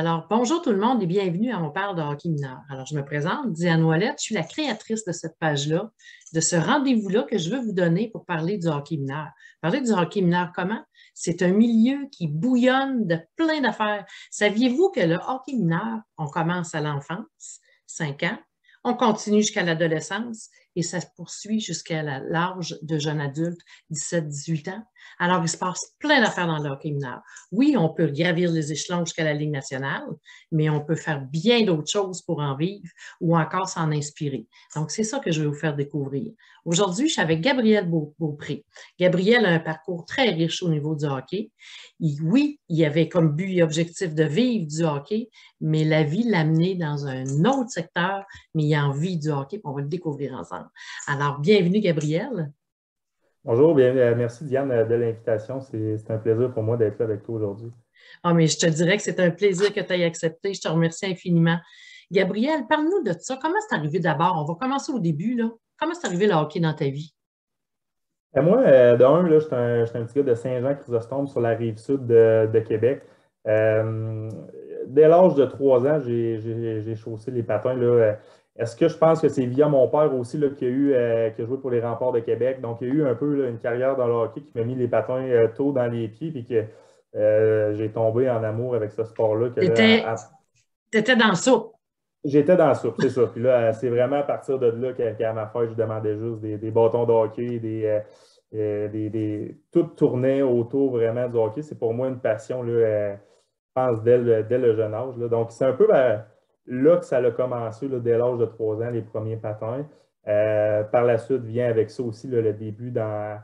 Alors, bonjour tout le monde et bienvenue à On parle de hockey mineur. Alors, je me présente, Diane Ouellette, je suis la créatrice de cette page-là, de ce rendez-vous-là que je veux vous donner pour parler du hockey mineur. Parler du hockey mineur comment? C'est un milieu qui bouillonne de plein d'affaires. Saviez-vous que le hockey mineur, on commence à l'enfance, 5 ans, on continue jusqu'à l'adolescence et ça se poursuit jusqu'à l'âge de jeune adulte, 17-18 ans. Alors, il se passe plein d'affaires dans le hockey mineur. Oui, on peut gravir les échelons jusqu'à la Ligue nationale, mais on peut faire bien d'autres choses pour en vivre ou encore s'en inspirer. Donc, c'est ça que je vais vous faire découvrir. Aujourd'hui, je suis avec Gabrielle Beaupré. Gabrielle a un parcours très riche au niveau du hockey. Oui, il avait comme but et objectif de vivre du hockey, mais la vie l'a amené dans un autre secteur, mais il a envie du hockey, puis on va le découvrir ensemble. Alors, bienvenue, Gabrielle. Bonjour, bien, merci Diane de l'invitation. C'est un plaisir pour moi d'être là avec toi aujourd'hui. Ah, mais je te dirais que c'est un plaisir que tu aies accepté. Je te remercie infiniment. Gabrielle, parle-nous de ça. Comment c'est arrivé d'abord? On va commencer au début, là. Comment c'est arrivé le hockey dans ta vie? Moi, d'un, là, j'étais un petit gars de Saint-Jean-Chrysostome sur la rive sud de Québec. Euh, Dès l'âge de 3 ans, j'ai chaussé les patins, là. Est-ce que je pense que c'est via mon père aussi là, qui a joué pour les Remparts de Québec? Donc, il y a eu un peu là, une carrière dans le hockey qui m'a mis les patins tôt dans les pieds, puis que j'ai tombé en amour avec ce sport-là. Que là, T'étais, t'étais dans ça. J'étais dans la soupe, c'est ça. Puis là, c'est vraiment à partir de là qu'à ma fête, je demandais juste des bâtons de hockey, tout tournait autour vraiment du hockey. C'est pour moi une passion, là, je pense, dès le jeune âge, là. Donc, c'est un peu là que ça a commencé, là, dès l'âge de 3 ans, les premiers patins. Par la suite, vient avec ça aussi là, le début dans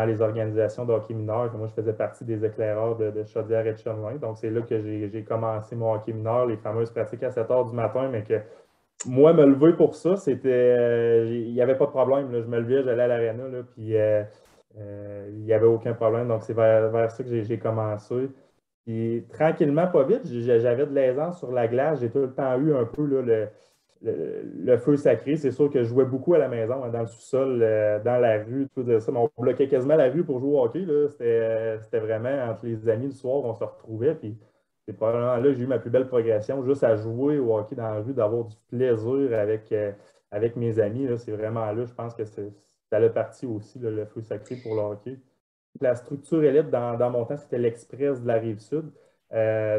les organisations de hockey mineur. Moi, je faisais partie des éclaireurs de Chaudière et de Chemelin. Donc, c'est là que j'ai commencé mon hockey mineur, les fameuses pratiques à 7 heures du matin, mais que moi, me lever pour ça, il n'y avait pas de problème, là. Je me levais, j'allais à l'aréna, là, puis il n'y avait aucun problème. Donc, c'est vers ça que j'ai commencé. Puis tranquillement, pas vite, j'avais de l'aisance sur la glace. J'ai tout le temps eu un peu là, le feu sacré. C'est sûr que je jouais beaucoup à la maison, hein, dans le sous-sol, dans la rue, tout ça. Mais on bloquait quasiment la rue pour jouer au hockey, là. C'était vraiment entre les amis le soir, on se retrouvait. Puis c'est probablement là que j'ai eu ma plus belle progression, juste à jouer au hockey dans la rue, d'avoir du plaisir avec mes amis, là. C'est vraiment là, je pense que ça a parti aussi, là, le feu sacré pour le hockey. La structure élite, dans mon temps, c'était l'Express de la Rive-Sud.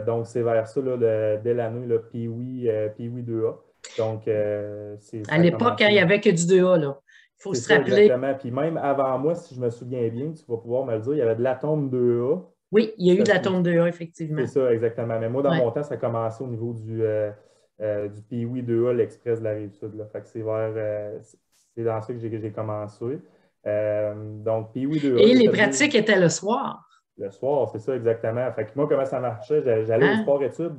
Donc, c'est vers ça, là, dès l'année, là, Pee-Wee 2A. Donc, À ça a l'époque, hein, il commencé. n'y avait que du 2A, là. Il faut C'est se ça, rappeler. exactement. Puis même avant moi, si je me souviens bien, tu vas pouvoir me le dire, il y avait de l'Atome 2A. Oui, il y a eu Ça, de la tombe 2A, effectivement. c'est ça, exactement. Mais moi, dans Ouais. mon temps, ça a commencé au niveau du Pee-Wee 2A, l'Express de la Rive-Sud, là. Fait que c'est dans ça que j'ai commencé. Donc, Pee-Wee 2A, Et j'ai les fait deux. pratiques étaient le soir. Le soir, c'est ça exactement. Fait que moi, comment ça marchait? J'allais au Hein? sport-études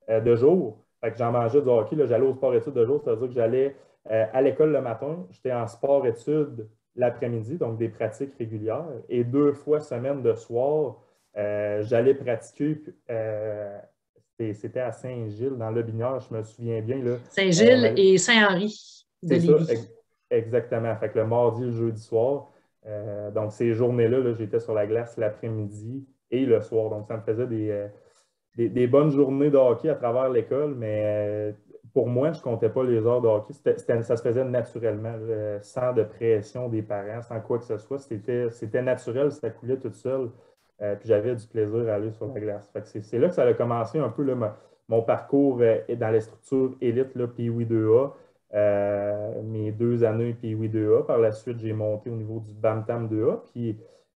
de jour. Fait que j'en mangeais du hockey. Là, j'allais au sport-études de jour, c'est-à-dire que j'allais à l'école le matin, j'étais en sport-études l'après-midi, donc des pratiques régulières. Et 2 fois semaine de soir, j'allais pratiquer. C'était à Saint-Gilles, dans le Binière, je me souviens bien. Là, on Saint-Gilles allait, et Saint-Henri de c'est ça, Lévis. exactement. Fait que le mardi, le jeudi soir. Donc, ces journées-là, là, j'étais sur la glace l'après-midi et le soir. Donc, ça me faisait des bonnes journées de hockey à travers l'école, mais pour moi, je ne comptais pas les heures de hockey. Ça se faisait naturellement, là, sans de pression des parents, sans quoi que ce soit. C'était naturel, ça coulait tout seul. Puis j'avais du plaisir à aller sur la glace. Fait que c'est là que ça a commencé un peu là, mon parcours dans les structures élites, là, Pee-Wee 2A. Mes 2 années Pee-Wee 2A. Par la suite, j'ai monté au niveau du Bantam 2A. Puis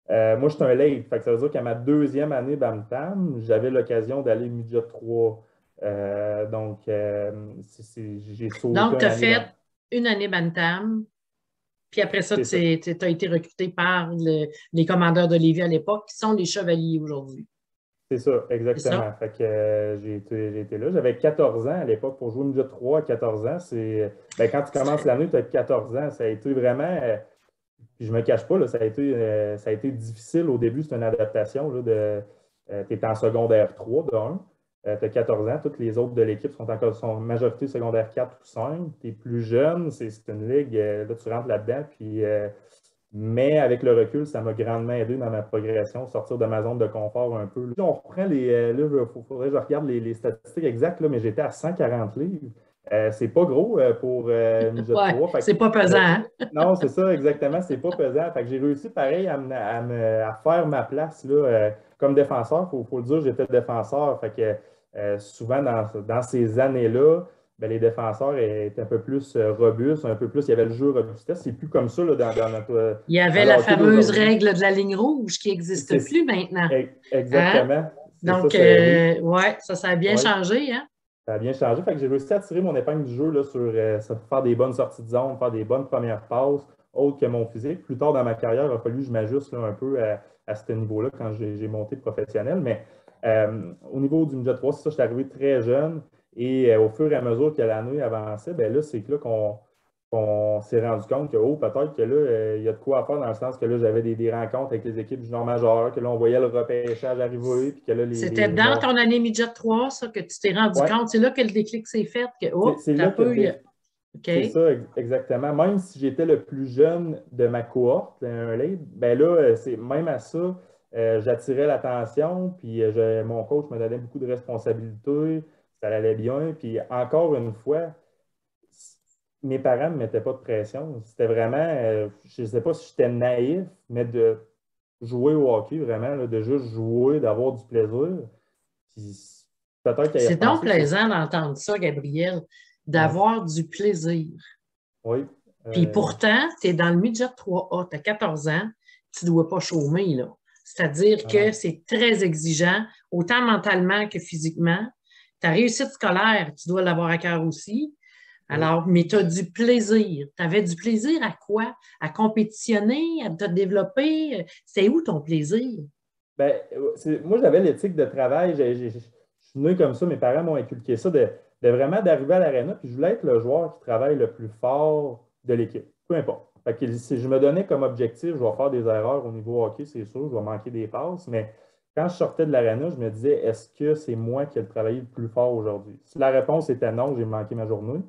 moi, je suis un late. Fait que ça veut dire qu'à ma 2e année Bantam, j'avais l'occasion d'aller Midget 3. Donc, j'ai sauté Donc, tu une as année fait Bantam. une année Bantam, puis après ça, C'est ça. tu as été recruté par les commandeurs de Lévis à l'époque, qui sont les chevaliers aujourd'hui. C'est ça, C'est exactement. ça? Fait que j'ai été là. J'avais 14 ans à l'époque pour jouer Midget 3 à 14 ans. Ben, quand tu commences l'année, tu as 14 ans. Ça a été vraiment. Puis je me cache pas, là, ça a été difficile au début. C'est une adaptation. Tu es en secondaire 3 de 1. Tu as 14 ans. Toutes les autres de l'équipe sont en majorité secondaire 4 ou 5. Tu es plus jeune. C'est une ligue. Là, tu rentres là-dedans. Puis Mais avec le recul, ça m'a grandement aidé dans ma progression, sortir de ma zone de confort un peu. Là, on reprend là, il faudrait que je regarde les statistiques exactes, là, mais j'étais à 140 livres. C'est pas gros pour midget Ouais, 3. Fait que, c'est pas pesant, hein? non, c'est ça, exactement. C'est pas pesant. Fait que j'ai réussi pareil à faire ma place là, comme défenseur. Faut le dire, j'étais défenseur. Fait que souvent dans ces années-là, ben, les défenseurs étaient un peu plus robustes, un peu plus. Il y avait le jeu robustesse. C'est plus comme ça là, Il y dans avait le la hockey fameuse d'aujourd'hui. règle de la ligne rouge qui n'existe C'est plus maintenant. Hein? exactement. C'est ça, Donc, c'est oui. ouais, ça a bien Oui. changé, hein? Ça a bien changé. Fait que j'ai réussi à tirer mon épingle du jeu là, sur faire des bonnes sorties de zone, faire des bonnes premières passes, autres que mon physique. Plus tard dans ma carrière, il a fallu que je m'ajuste là, un peu à ce niveau-là quand j'ai monté professionnel. Mais au niveau du midget 3, c'est ça, je suis arrivé très jeune. Et au fur et à mesure que l'année avançait, ben là, c'est que là qu'on s'est rendu compte que, oh, peut-être que là, il y a de quoi à faire dans le sens que là, j'avais des rencontres avec les équipes junior majeures, que là, on voyait le repêchage arriver, puis que là, C'était dans ton année midget 3, ça, que tu t'es rendu ouais, compte. C'est là que le déclic s'est fait, que, oh, c'est t'as là que peu. OK. c'est ça, exactement. Même si j'étais le plus jeune de ma cohorte, un late, ben là, c'est même à ça, j'attirais l'attention, puis mon coach me donnait beaucoup de responsabilités, ça allait bien. Puis encore une fois, mes parents ne me mettaient pas de pression. C'était vraiment, je ne sais pas si j'étais naïf, mais de jouer au hockey, vraiment, là, de juste jouer, d'avoir du plaisir. Puis peut-être qu'à y C'est donc repenser, c'est. plaisant d'entendre ça, Gabriel, Ouais, d'avoir du plaisir. oui. Puis pourtant, tu es dans le midget 3A, tu as 14 ans, tu ne dois pas chômer, là. C'est-à-dire Non, que non. c'est très exigeant, autant mentalement que physiquement. Ta réussite scolaire, tu dois l'avoir à cœur aussi. Oui. Alors, mais tu as du plaisir. Tu avais du plaisir à quoi? À compétitionner, à te développer? C'est où ton plaisir? Ben, moi, j'avais l'éthique de travail. Je suis né comme ça. Mes parents m'ont inculqué ça, de vraiment d'arriver à l'aréna. Puis je voulais être le joueur qui travaille le plus fort de l'équipe. Peu importe. Fait que si je me donnais comme objectif, je vais faire des erreurs au niveau hockey, c'est sûr. Je vais manquer des passes. Mais quand je sortais de l'aréna, je me disais, est-ce que c'est moi qui ai travaillé le plus fort aujourd'hui? Si la réponse était non, j'ai manqué ma journée.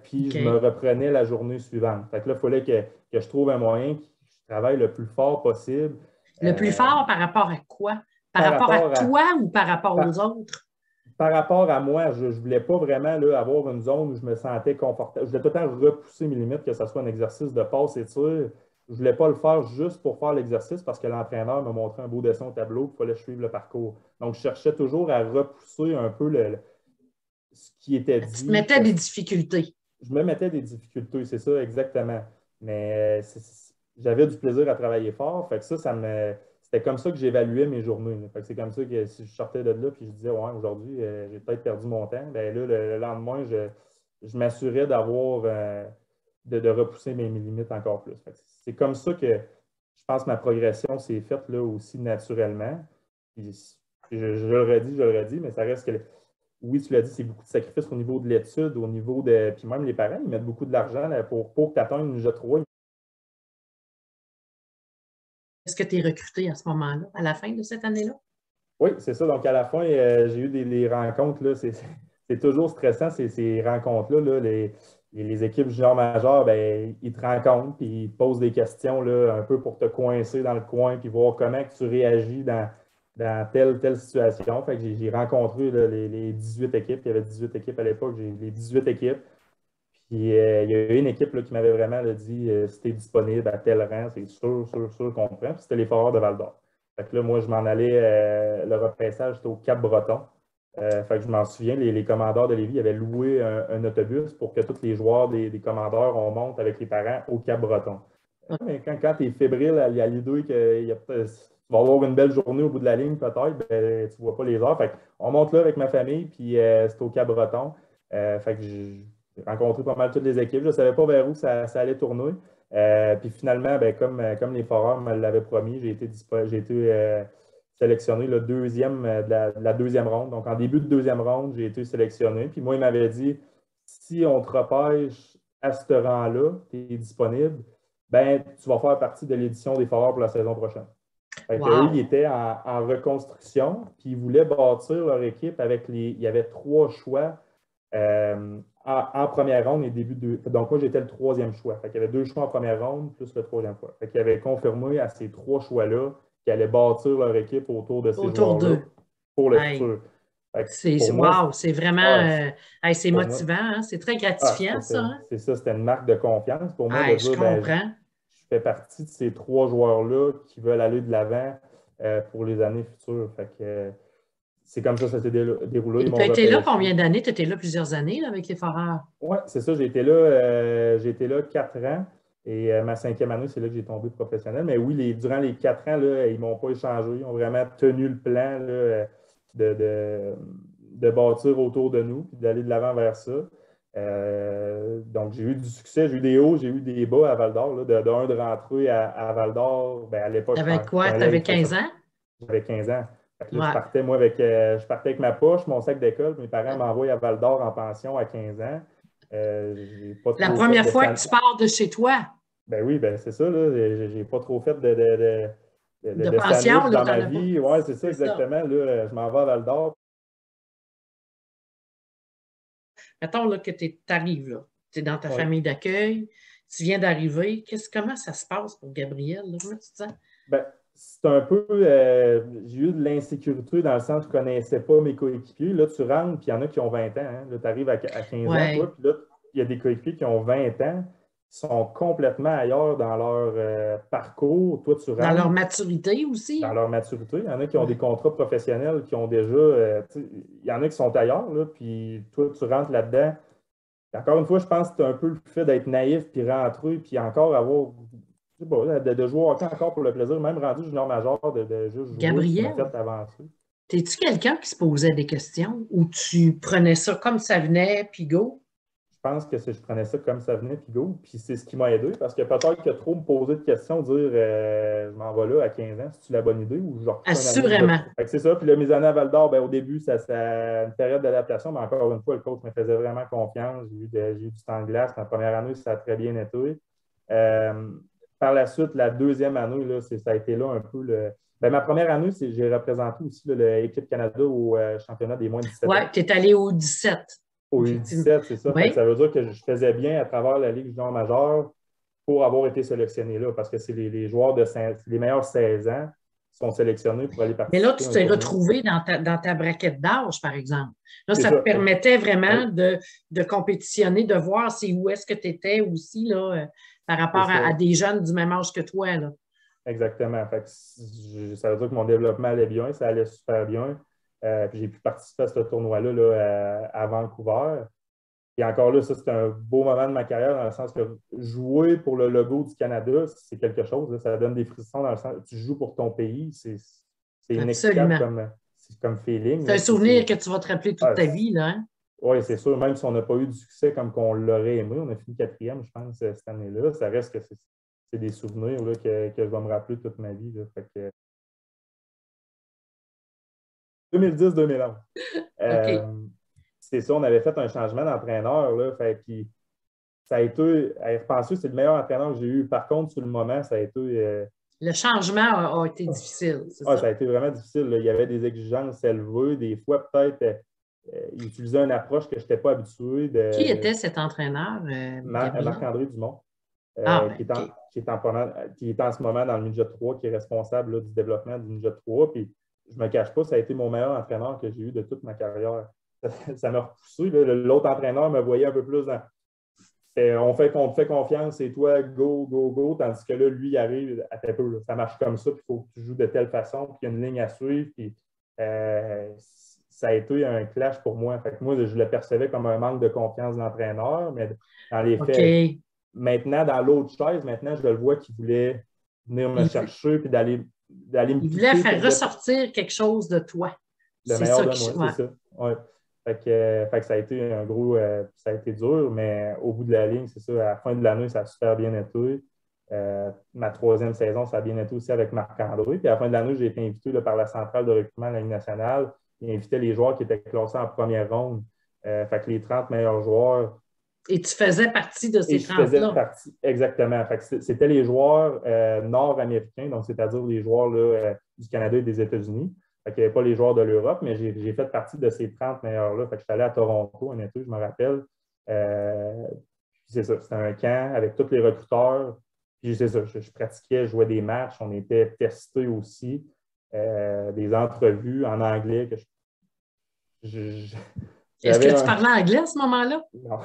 Puis je me OK. reprenais la journée suivante. Fait que là, il fallait que je trouve un moyen que je travaille le plus fort possible. Le plus Euh, fort par rapport à quoi? Par par rapport à rapport à, toi ou par rapport aux par, autres? par rapport à moi, je ne voulais pas vraiment là, avoir une zone où je me sentais confortable. Je voulais tout le temps repousser mes limites, que ce soit un exercice de passe et tir. Je ne voulais pas le faire juste pour faire l'exercice parce que l'entraîneur m'a montré un beau dessin au tableau, il fallait suivre le parcours. Donc, je cherchais toujours à repousser un peu ce qui était Tu te dit. mettais des difficultés. Je me mettais des difficultés, c'est ça, exactement. Mais j'avais du plaisir à travailler fort. Fait que c'était comme ça que j'évaluais mes journées. Fait que c'est comme ça que si je sortais de là puis je disais, ouais, aujourd'hui, j'ai peut-être perdu mon temps, ben là, le lendemain, je m'assurais d'avoir, de repousser mes limites encore plus. Fait que c'est comme ça que je pense que ma progression s'est faite là aussi naturellement. Puis, je le redis, mais ça reste que oui, tu l'as dit, c'est beaucoup de sacrifices au niveau de l'étude, au niveau de. Puis même les parents, ils mettent beaucoup de l'argent là, pour que tu atteignes une J3. Est-ce que tu es recruté à ce moment-là, à la fin de cette année-là? Oui, c'est ça. Donc, à la fin, j'ai eu des rencontres. Là, c'est toujours stressant, ces rencontres-là. Là. Les équipes juniors majeures, ben, ils te rencontrent puis ils te posent des questions là, un peu pour te coincer dans le coin puis voir comment que tu réagis dans telle situation. Fait que j'ai rencontré là, les 18 équipes. Il y avait 18 équipes à l'époque. J'ai les 18 équipes. Puis il y a eu une équipe là, qui m'avait vraiment là, dit si tu es disponible à tel rang, c'est sûr qu'on prend. Puis c'était les Foreurs de Val d'Or. Fait que là, moi, je m'en allais, le repêchage, c'était au Cap-Breton. Fait que je m'en souviens, les commandeurs de Lévis avaient loué un autobus pour que tous les joueurs des commandeurs, on monte avec les parents au Cap-Breton. Mais quand tu es fébrile à l'idée que tu vas avoir une belle journée au bout de la ligne, peut-être, ben, tu ne vois pas les heures. Fait on monte là avec ma famille, puis c'est au Cap-Breton. Fait que j'ai rencontré pas mal toutes les équipes. Je ne savais pas vers où ça allait tourner. Puis finalement, ben, comme les Foreurs me l'avaient promis, j'ai été sélectionné le deuxième de la deuxième ronde. Donc, en début de deuxième ronde, j'ai été sélectionné. Puis moi, il m'avait dit, si on te repêche à ce rang-là, tu es disponible, ben, tu vas faire partie de l'édition des Foreurs pour la saison prochaine. Fait que eux, ils Wow! étaient en reconstruction, puis ils voulaient bâtir leur équipe avec il y avait trois choix en première ronde et début de. Donc, moi, j'étais le troisième choix. Fait qu'il y avait 2 choix en première ronde, plus le troisième choix. Fait qu'il avait confirmé à ces 3 choix-là qu'ils allaient bâtir leur équipe autour de ces Autour joueurs-là d'eux. pour le Hey, futur. Fait que pour moi, wow, c'est vraiment ah, hey, c'est pour moi, motivant, hein? C'est très gratifiant, ça. Hein? c'est ça, c'était une marque de confiance pour moi de Hey, je dire, ben, comprends. je fais partie de ces 3 joueurs-là qui veulent aller de l'avant pour les années futures. Fait que c'est comme ça s'est déroulé. Ils Et tu m'ont as été là repêché. combien d'années? Tu étais là plusieurs années là, avec les Foreurs. Oui, c'est ça. J'ai été là 4 ans. Et ma 5e année, c'est là que j'ai tombé professionnel. Mais oui, durant les 4 ans, là, ils ne m'ont pas échangé. Ils ont vraiment tenu le plan là, de bâtir autour de nous et d'aller de l'avant vers ça. Donc, j'ai eu du succès. J'ai eu des hauts, j'ai eu des bas à Val-d'Or. De rentrer à Val-d'Or, ben, à l'époque, Tu avais j'étais quoi? Tu allé à avais l'éducation. 15 ans? J'avais 15 ans. Fait que là, Ouais. je partais avec ma poche, mon sac d'école. Mes parents m'envoient à Val-d'Or en pension à 15 ans. J'ai pas La trop fait première de fois que tu pars de chez toi, Ben oui, ben c'est ça, là. J'ai pas trop fait de de pension, sandwich là, dans tu ma n'en as pas. vie. Ouais, c'est ça C'est ça. exactement. Là, je m'en vais à Val-d'Or. Mettons là, que tu arrives là. Tu es dans ta Ouais. famille d'accueil, tu viens d'arriver. Comment ça se passe pour Gabriel? Là? Comment tu te sens? Ben, c'est un peu. J'ai eu de l'insécurité dans le sens que je ne connaissais pas mes coéquipiers. Là, tu rentres, puis il y en a qui ont 20 ans. Hein. Là, tu arrives à 15 ans, Ouais. toi, puis là, il y a des coéquipiers qui ont 20 ans, qui sont complètement ailleurs dans leur parcours. Toi, tu Dans leur rentres maturité aussi. dans Hein? leur maturité. Il y en a qui ont des Ouais. contrats professionnels, qui ont déjà. Il y en a qui sont ailleurs, là, puis toi, tu rentres là-dedans. Encore une fois, je pense que c'est un peu le fait d'être naïf, puis rentrer, puis encore avoir. Je sais pas, de jouer au hockey encore pour le plaisir, même rendu junior major, de juste jouer, ça m'a Gabriel, fait avancer. t'es-tu quelqu'un qui se posait des questions ou tu prenais ça comme ça venait, puis go? Je pense que je prenais ça comme ça venait, puis go. Puis c'est ce qui m'a aidé, parce que peut-être que trop me poser de questions, dire je m'en vais là à 15 ans, c'est-tu la bonne idée, ou je repousse une année de Assurément. fait que c'est ça. Puis là, mes années à Val d'Or, ben, au début, ça une période d'adaptation, mais encore une fois, le coach me faisait vraiment confiance. J'ai eu du temps de glace. Ma première année, ça a très bien été. Euh, Par la suite, la deuxième année, là, ça a été là un peu le. Ben, ma première année, j'ai représenté aussi l'équipe Canada au championnat des moins de 17 ans. Ouais, tu es allé au 17, Au effectivement. U17, c'est ça. Fait que Oui, ça veut dire que je faisais bien à travers la Ligue junior majeure pour avoir été sélectionné là, parce que c'est les joueurs les meilleurs 16 ans qui sont sélectionnés pour aller mais là, participer tu à un t'es tournoi. retrouvé dans ta braquette d'âge, par exemple. Là, C'est ça te ça. permettait Oui, vraiment de compétitionner, de voir où est-ce que tu étais aussi là, par c'est rapport ça. à des jeunes du même âge que toi. Là. Exactement. Fait que ça veut dire que mon développement allait bien, ça allait super bien. Puis j'ai pu participer à ce tournoi-là là, à Vancouver. Et encore là, ça, c'est un beau moment de ma carrière dans le sens que jouer pour le logo du Canada, c'est quelque chose. Là, ça donne des frissons dans le sens que tu joues pour ton pays. C'est inexplicable Absolument. comme feeling. C'est un Là. souvenir que tu vas te rappeler toute ta vie. Là, hein? Oui, c'est sûr. Même si on n'a pas eu du succès comme qu'on l'aurait aimé, on a fini quatrième, je pense, cette année-là. Ça reste que c'est des souvenirs là, que je vais me rappeler toute ma vie. Là. Fait que, 2010-2011. OK. C'est ça, on avait fait un changement d'entraîneur. Là, fait que ça a été, à y repenser, c'est le meilleur entraîneur que j'ai eu. Par contre, sur le moment, ça a été, Le changement a été difficile, c'est ça ça. a été vraiment difficile. Là. Il y avait des exigences élevées. Des fois, peut-être, il utilisait une approche que je n'étais pas habitué Qui était cet entraîneur, Gabriel? Marc-André Dumont. Ah, Qui ben, est en, OK. qui est en ce moment dans le midget 3, qui est responsable là, du développement du midget 3. Puis, je ne me cache pas, ça a été mon meilleur entraîneur que j'ai eu de toute ma carrière. Ça m'a repoussé. Là. L'autre entraîneur me voyait un peu plus dans. On te fait confiance, et toi, go, go, go. Tandis que là, lui, il arrive à tes peu. Là. Ça marche comme ça, puis il faut que tu joues de telle façon, puis il y a une ligne à suivre. Puis, ça a été un clash pour moi. Fait que moi, je le percevais comme un manque de confiance de l'entraîneur, mais dans les faits, OK. maintenant, dans l'autre chaise, maintenant, je le vois qu'il voulait venir me Il, chercher puis d'aller me il voulait piquer faire ressortir quelque chose de toi. le C'est meilleur ça de qui. moi, c'est Ouais. ça. Ouais. Fait que ça a été un gros, ça a été dur, mais au bout de la ligne, c'est ça, à la fin de l'année, ça a super bien été. Ma troisième saison, ça a bien été aussi avec Marc-André. Puis à la fin de l'année, j'ai été invité là, par la centrale de recrutement de la Ligue nationale. Ils invitaient les joueurs qui étaient classés en première ronde. Fait que les 30 meilleurs joueurs. Et tu faisais partie de Et ces je faisais 30-là. partie, exactement. Fait que c'était les joueurs nord-américains, donc c'est-à-dire les joueurs là, du Canada et des États-Unis. Fait qu'il n'y avait pas les joueurs de l'Europe, mais j'ai fait partie de ces 30 meilleurs-là. Fait que je suis allé à Toronto un été, je me rappelle. C'est ça, c'était un camp avec tous les recruteurs. Puis c'est ça, je pratiquais, je jouais des matchs, on était testés aussi, des entrevues en anglais que Est-ce j'avais que tu un. parlais anglais à ce moment-là? Non,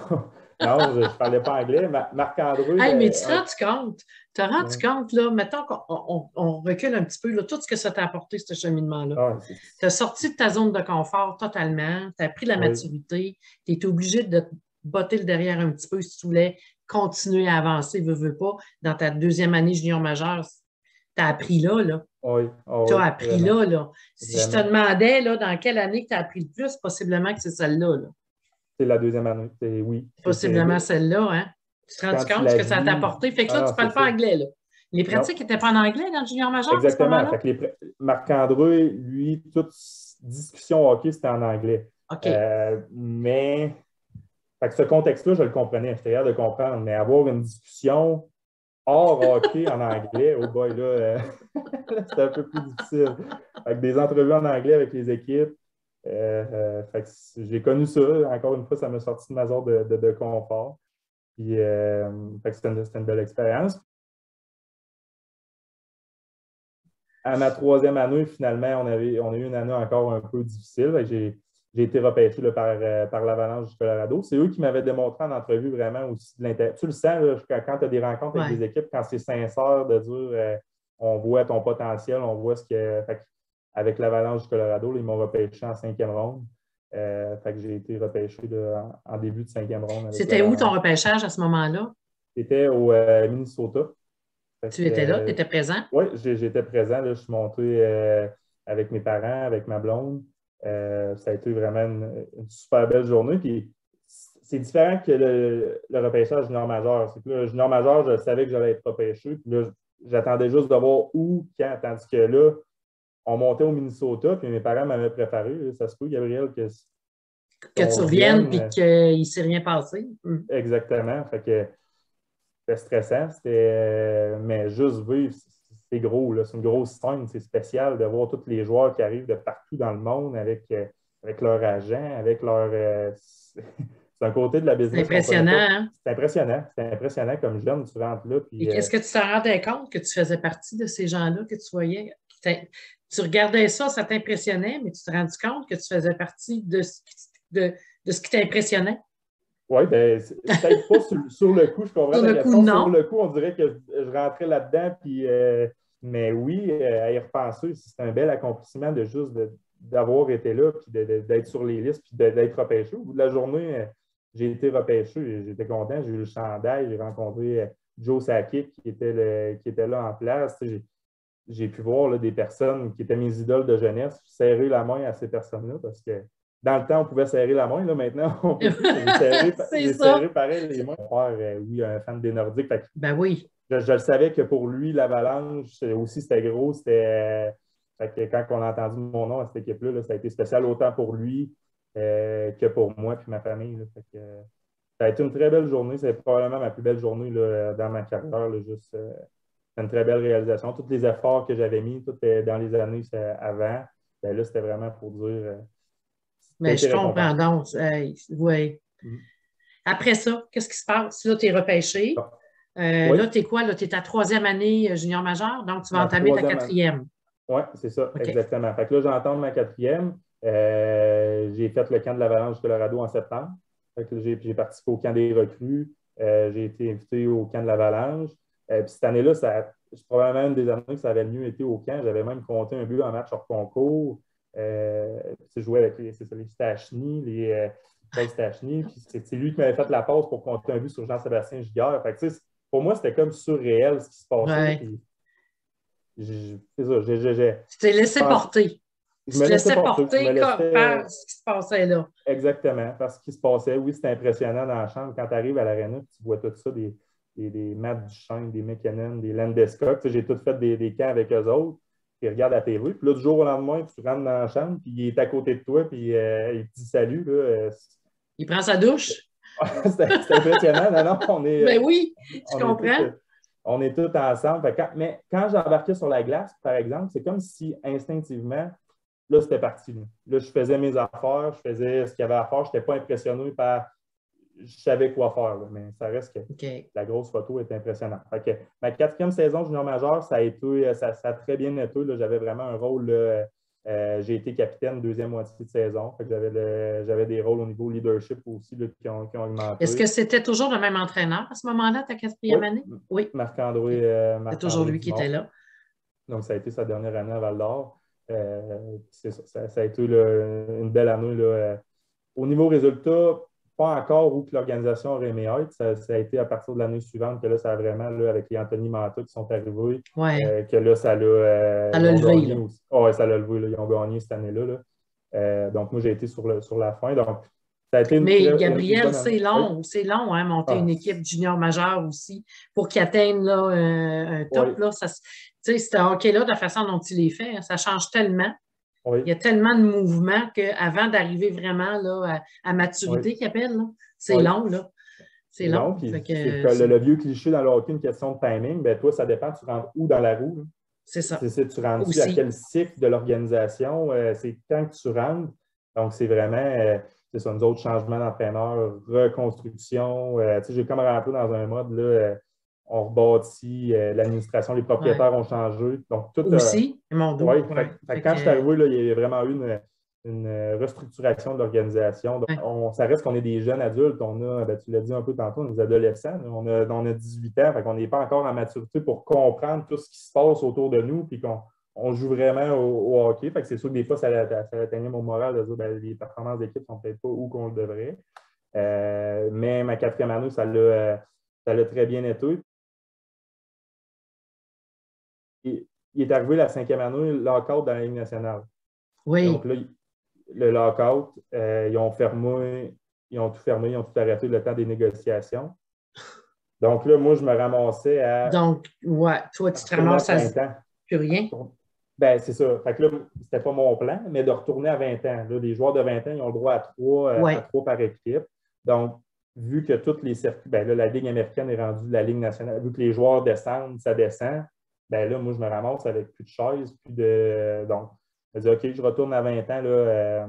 non, je ne parlais pas anglais. Marc-André, Hey, mais tu te rends compte? Tu te rends ouais. compte, là, mettons qu'on recule un petit peu, là, tout ce que ça t'a apporté, ce cheminement-là. Ah, Tu as sorti de ta zone de confort totalement, tu as pris la oui, maturité, tu es obligé de te botter le derrière un petit peu si tu voulais continuer à avancer, veux pas. Dans ta deuxième année junior majeure, tu as appris là, là. oui, ah Tu oui, as appris vraiment, là, là. Si je te vraiment. demandais, là, dans quelle année que tu as appris le plus, possiblement que c'est celle-là, là. C'est la deuxième année. Oui, Possiblement celle-là, hein? Tu te rends quand tu compte ce la que ça t'a vis. apporté? Fait que Ah là, tu non, ne c'est parles pas ça. anglais, là. Les Non, pratiques n'étaient pas en anglais dans le junior majeur à ce exactement. moment-là? Fait que Marc-André, lui, toute discussion hockey, c'était en anglais. OK. Mais fait que ce contexte-là, je le comprenais, j'étais capable de comprendre, mais avoir une discussion hors hockey en anglais, oh boy, là, c'était un peu plus difficile. Avec des entrevues en anglais avec les équipes. Fait que j'ai connu ça. Encore une fois, ça m'a sorti de ma zone de confort. Puis, fait que c'était une belle expérience. À ma troisième année, finalement, on a eu une année encore un peu difficile. J'ai été repêché là, par l'Avalanche du Colorado. C'est eux qui m'avaient démontré en entrevue vraiment aussi de l'intérêt. Tu le sens là, quand tu as des rencontres avec Ouais. des équipes, quand c'est sincère de dire on voit ton potentiel, on voit ce que. Avec l'Avalanche du Colorado, là, ils m'ont repêché en cinquième ronde. Fait que j'ai été repêché là, en début de cinquième ronde avec C'était où ton l'Avalanche. repêchage à ce moment-là? C'était au Minnesota. Fait Tu que, étais là, tu étais présent? oui, j'étais présent. Là, je suis monté avec mes parents, avec ma blonde. Ça a été vraiment une super belle journée. Puis, c'est différent que le repêchage junior majeur. C'est que le junior majeur, je savais que j'allais être repêché. Puis là, j'attendais juste de voir où, quand. Tandis que là, on montait au Minnesota, puis mes parents m'avaient préparé. Là, ça se peut, Gabriel, Que qu'on tu reviennes revienne. puis qu'il ne s'est rien passé. Exactement. Fait que c'était stressant, mais juste vivre, c'est gros, là. C'est une grosse scène, c'est spécial de voir tous les joueurs qui arrivent de partout dans le monde avec leur agent, avec leur. C'est un côté de la C'est business qu'on ne connaît impressionnant, pas. hein? C'est impressionnant comme jeune, tu rentres là, Et puis est-ce que tu t'en rendais compte que tu faisais partie de ces gens-là que tu voyais? Tu regardais ça, ça t'impressionnait, mais tu te rendais compte que tu faisais partie de ce qui t'impressionnait? oui, ben, peut-être pas sur le coup, je comprends Sur ta le coup, question. Sur non. le coup, on dirait que je rentrais là-dedans, puis, mais oui, à y repenser, c'est un bel accomplissement de juste d'avoir été là, puis d'être sur les listes, puis d'être repêché. Au bout de la journée, j'ai été repêché, j'étais content, j'ai eu le chandail, j'ai rencontré Joe Sakic qui était là en place. Tu sais, j'ai pu voir là, des personnes qui étaient mes idoles de jeunesse, serrer la main à ces personnes-là, parce que dans le temps, on pouvait serrer la main. Là, maintenant, on ne peut plus. Mais C'est j'ai ça. serré pareil les mains. Mon père, oui, un fan des Nordiques. Fait que Ben oui. je le savais que pour lui, l'Avalanche, aussi, c'était gros. Fait que quand on a entendu mon nom à cette équipe-là, là, ça a été spécial autant pour lui que pour moi et ma famille. Là. Fait que, ça a été une très belle journée. C'est probablement ma plus belle journée là, dans ma carrière. Là, juste, c'est une très belle réalisation. Tous les efforts que j'avais mis, tout dans les années avant, ben là, c'était vraiment pour dire ça a Mais été je comprends récompensé. donc. Ouais. Mhm. Après ça, qu'est-ce qui se passe? Là, tu es repêché. Bon. Oui, Là, tu es quoi? Là, tu es ta troisième année junior majeur, donc tu vas ma entamer ta troisième année. quatrième. Oui, c'est ça, OK. exactement. Fait que là, j'entends ma quatrième. J'ai fait le camp de l'Avalanche du Colorado en septembre. Fait que j'ai participé au camp des recrues. J'ai été invité au camp de l'Avalanche. Puis cette année-là, c'est probablement une des années que ça avait le mieux été au camp. J'avais même compté un but en match hors concours. Je jouais avec les Stachny, Paul Stachny. Puis c'est lui qui m'avait fait la passe pour compter un but sur Jean-Sébastien Giguère. Fait que, pour moi, c'était comme surréel ce qui se passait. Ouais. Puis, c'est ça, Tu t'es laissé pense- porter. je Tu me te laissais laissais porter. Je me porter laissais par ce qui se passait là. exactement par ce qui se passait. Oui, c'était impressionnant dans la chambre. Quand tu arrives à l'aréna, tu vois tout ça, des Matt Duchesne, des McKinnon, des Landeskog. J'ai tout fait des camps avec eux autres. Puis ils regardent la TV. Puis là, du jour au lendemain, tu rentres dans la chambre, puis il est à côté de toi, puis il te dit salut. Là, Il prend sa douche. c'était impressionnant. Non, non, Ben oui, tu on est tous, comprends? on est tous ensemble. Mais quand j'embarquais sur la glace, par exemple, c'est comme si instinctivement, là, c'était parti. Là, je faisais mes affaires, je faisais ce qu'il y avait à faire. Je n'étais pas impressionné par. je savais quoi faire, là, mais ça reste que OK. la grosse photo est impressionnante. Fait que, ma 4e saison junior majeur, ça a très bien été. J'avais vraiment un rôle. J'ai été capitaine 2e moitié de saison. Fait que j'avais des rôles au niveau leadership aussi là, qui ont Est-ce que augmenté. c'était toujours le même entraîneur à ce moment-là, ta Oui, 4e année? Oui. OK. Marc-André C'est toujours lui qui était Dumont. là. Donc, ça a été sa dernière année à Val d'Or. C'est ça, ça a été une belle année. Là, au niveau résultat, pas encore où que l'organisation aurait aimé être. Ça a été à partir de l'année suivante que là, ça a vraiment, là, avec les Anthony Manta qui sont arrivés, Oui. que là, Ça ils l'a ont levé, gagné là. aussi. Oh, ouais, ça l'a levé, là, ils ont gagné cette année-là. Là. Donc, moi, j'ai été sur la fin. Donc, ça a été Mais une Gabriel, bonne année. Oui. c'est long, hein, monter une Ah, équipe junior majeure aussi pour qu'ils atteignent là, un top. oui, Là, ça, tu sais, ce hockey-là, de la façon dont il est fait, hein, ça change tellement. oui, Il y a tellement de mouvements qu'avant d'arriver vraiment là, à oui, maturité, qu'ils appellent, là, c'est oui. long, là. C'est C'est long, long. puis Fait c'est que le vieux cliché dans le hockey, une question de timing. Ben, toi, ça dépend, tu rentres où dans la roue, là? c'est ça. Tu rentres-tu à Aussi. quel cycle de l'organisation? C'est quand que tu rentres. Donc, c'est vraiment, c'est ça, nous autres, changements d'entraîneur, reconstruction. Tu sais, j'ai comme rentré dans un mode, là, on rebâtit, l'administration, les Ouais. propriétaires ont changé. Donc, tout Aussi, mon dos. oui, Ouais. Fait quand je suis que, arrivé, là, il y a vraiment eu une restructuration de l'organisation. Donc, ouais. ça reste qu'on est des jeunes adultes. Ben, tu l'as dit un peu tantôt, on est des adolescents. Là. On a 18 ans, fait qu'on n'est pas encore en maturité pour comprendre tout ce qui se passe autour de nous, puis qu'on joue vraiment au hockey. Fait que c'est sûr que des fois, ça atteignait mon moral de dire ben, les performances d'équipe ne sont peut-être pas où qu'on le devrait. Mais ma 4e année, ça l'a très bien été. Il est arrivé la 5e année, lockout dans la Ligue nationale. Donc Oui. là, le lockout, ils ont fermé, ils ont tout fermé, ils ont tout arrêté le temps des négociations. Donc là, moi, je me ramassais à Donc, ouais, toi, tu te retourner à ramasses à plein temps. plus rien. Ben, c'est ça. Fait que là, c'était pas mon plan, mais de retourner à 20 ans. Là, les joueurs de 20 ans, ils ont le droit à Oui. 3 par équipe. Donc, vu que tous les circuits, ben là, la Ligue américaine est rendue la Ligue nationale, vu que les joueurs descendent, ça descend, ben là, moi, je me ramasse avec plus de chaises, plus de. Donc, je me dis, OK, je retourne à 20 ans, là,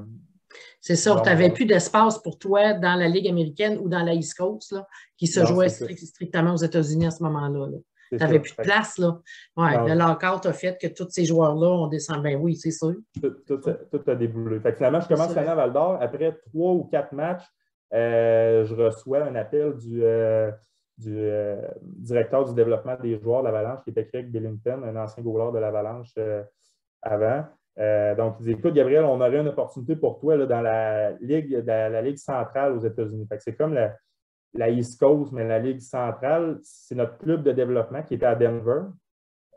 C'est ça, genre tu n'avais majeur. plus d'espace pour toi dans la Ligue américaine ou dans la East Coast, là, qui se Non, jouait c'est ça. strictement aux États-Unis à ce moment-là. Là. C'est Tu n'avais ça. plus de place, là. Ouais, le Non, lockout a fait que tous ces joueurs-là ont descendu. Ben oui, c'est sûr. tout a déboulé. Fait que finalement, je C'est commence l'année sûr. à Val d'Or. Après 3 ou 4 matchs, je reçois un appel du directeur du développement des joueurs de l'Avalanche, qui était Craig Billington, un ancien goaler de l'Avalanche avant. Donc, il dit écoute, Gabriel, on aurait une opportunité pour toi là, dans la Ligue centrale aux États-Unis. Fait que c'est comme la East Coast, mais la Ligue centrale, c'est notre club de développement qui était à Denver.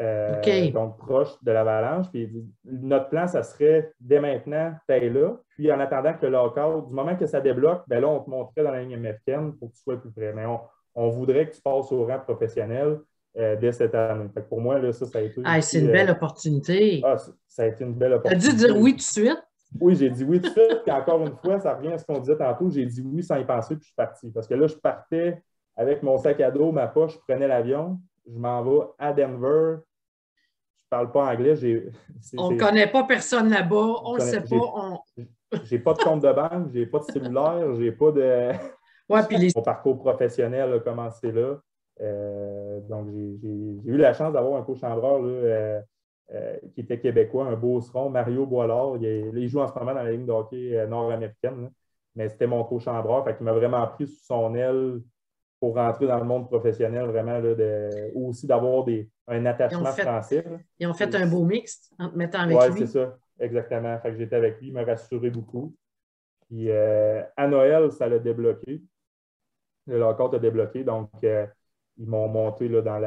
OK. Donc proche de l'Avalanche. Puis notre plan, ça serait dès maintenant, t'es là. Puis en attendant que le lockout, du moment que ça débloque, ben là, on te montrerait dans la ligne américaine pour que tu sois plus près. Mais on voudrait que tu passes au rang professionnel dès cette année. Fait que pour moi, là, ça a été Ah, c'est aussi. une belle opportunité. Ça a été une belle Tu as dû dire opportunité. oui tout de suite. Oui, j'ai dit oui tout de suite. Puis encore une fois, ça revient à ce qu'on disait tantôt. J'ai dit oui sans y penser, puis je suis parti. Parce que là, je partais avec mon sac à dos, ma poche, je prenais l'avion, je m'en vais à Denver. Je parle pas anglais. On ne connaît pas personne là-bas. On ne le sait pas. J'ai pas de compte de banque, j'ai pas de cellulaire, j'ai pas de. Ouais, puis les. Mon parcours professionnel a commencé là. Donc, j'ai eu la chance d'avoir un co-chambreur qui était québécois, un beauceron, Mario Boilard. Il joue en ce moment dans la ligne de hockey nord-américaine, là. Mais c'était mon co-chambreur. Fait qu'il m'a vraiment pris sous son aile pour rentrer dans le monde professionnel, vraiment, là, aussi d'avoir un Ils ont attachement fait, français. ils ont fait un beau mixte en te mettant avec Oui, c'est lui. ça, exactement. Fait que j'étais avec lui, il m'a rassuré beaucoup. Puis à Noël, ça l'a débloqué. Le lockout a débloqué, donc ils m'ont monté là, dans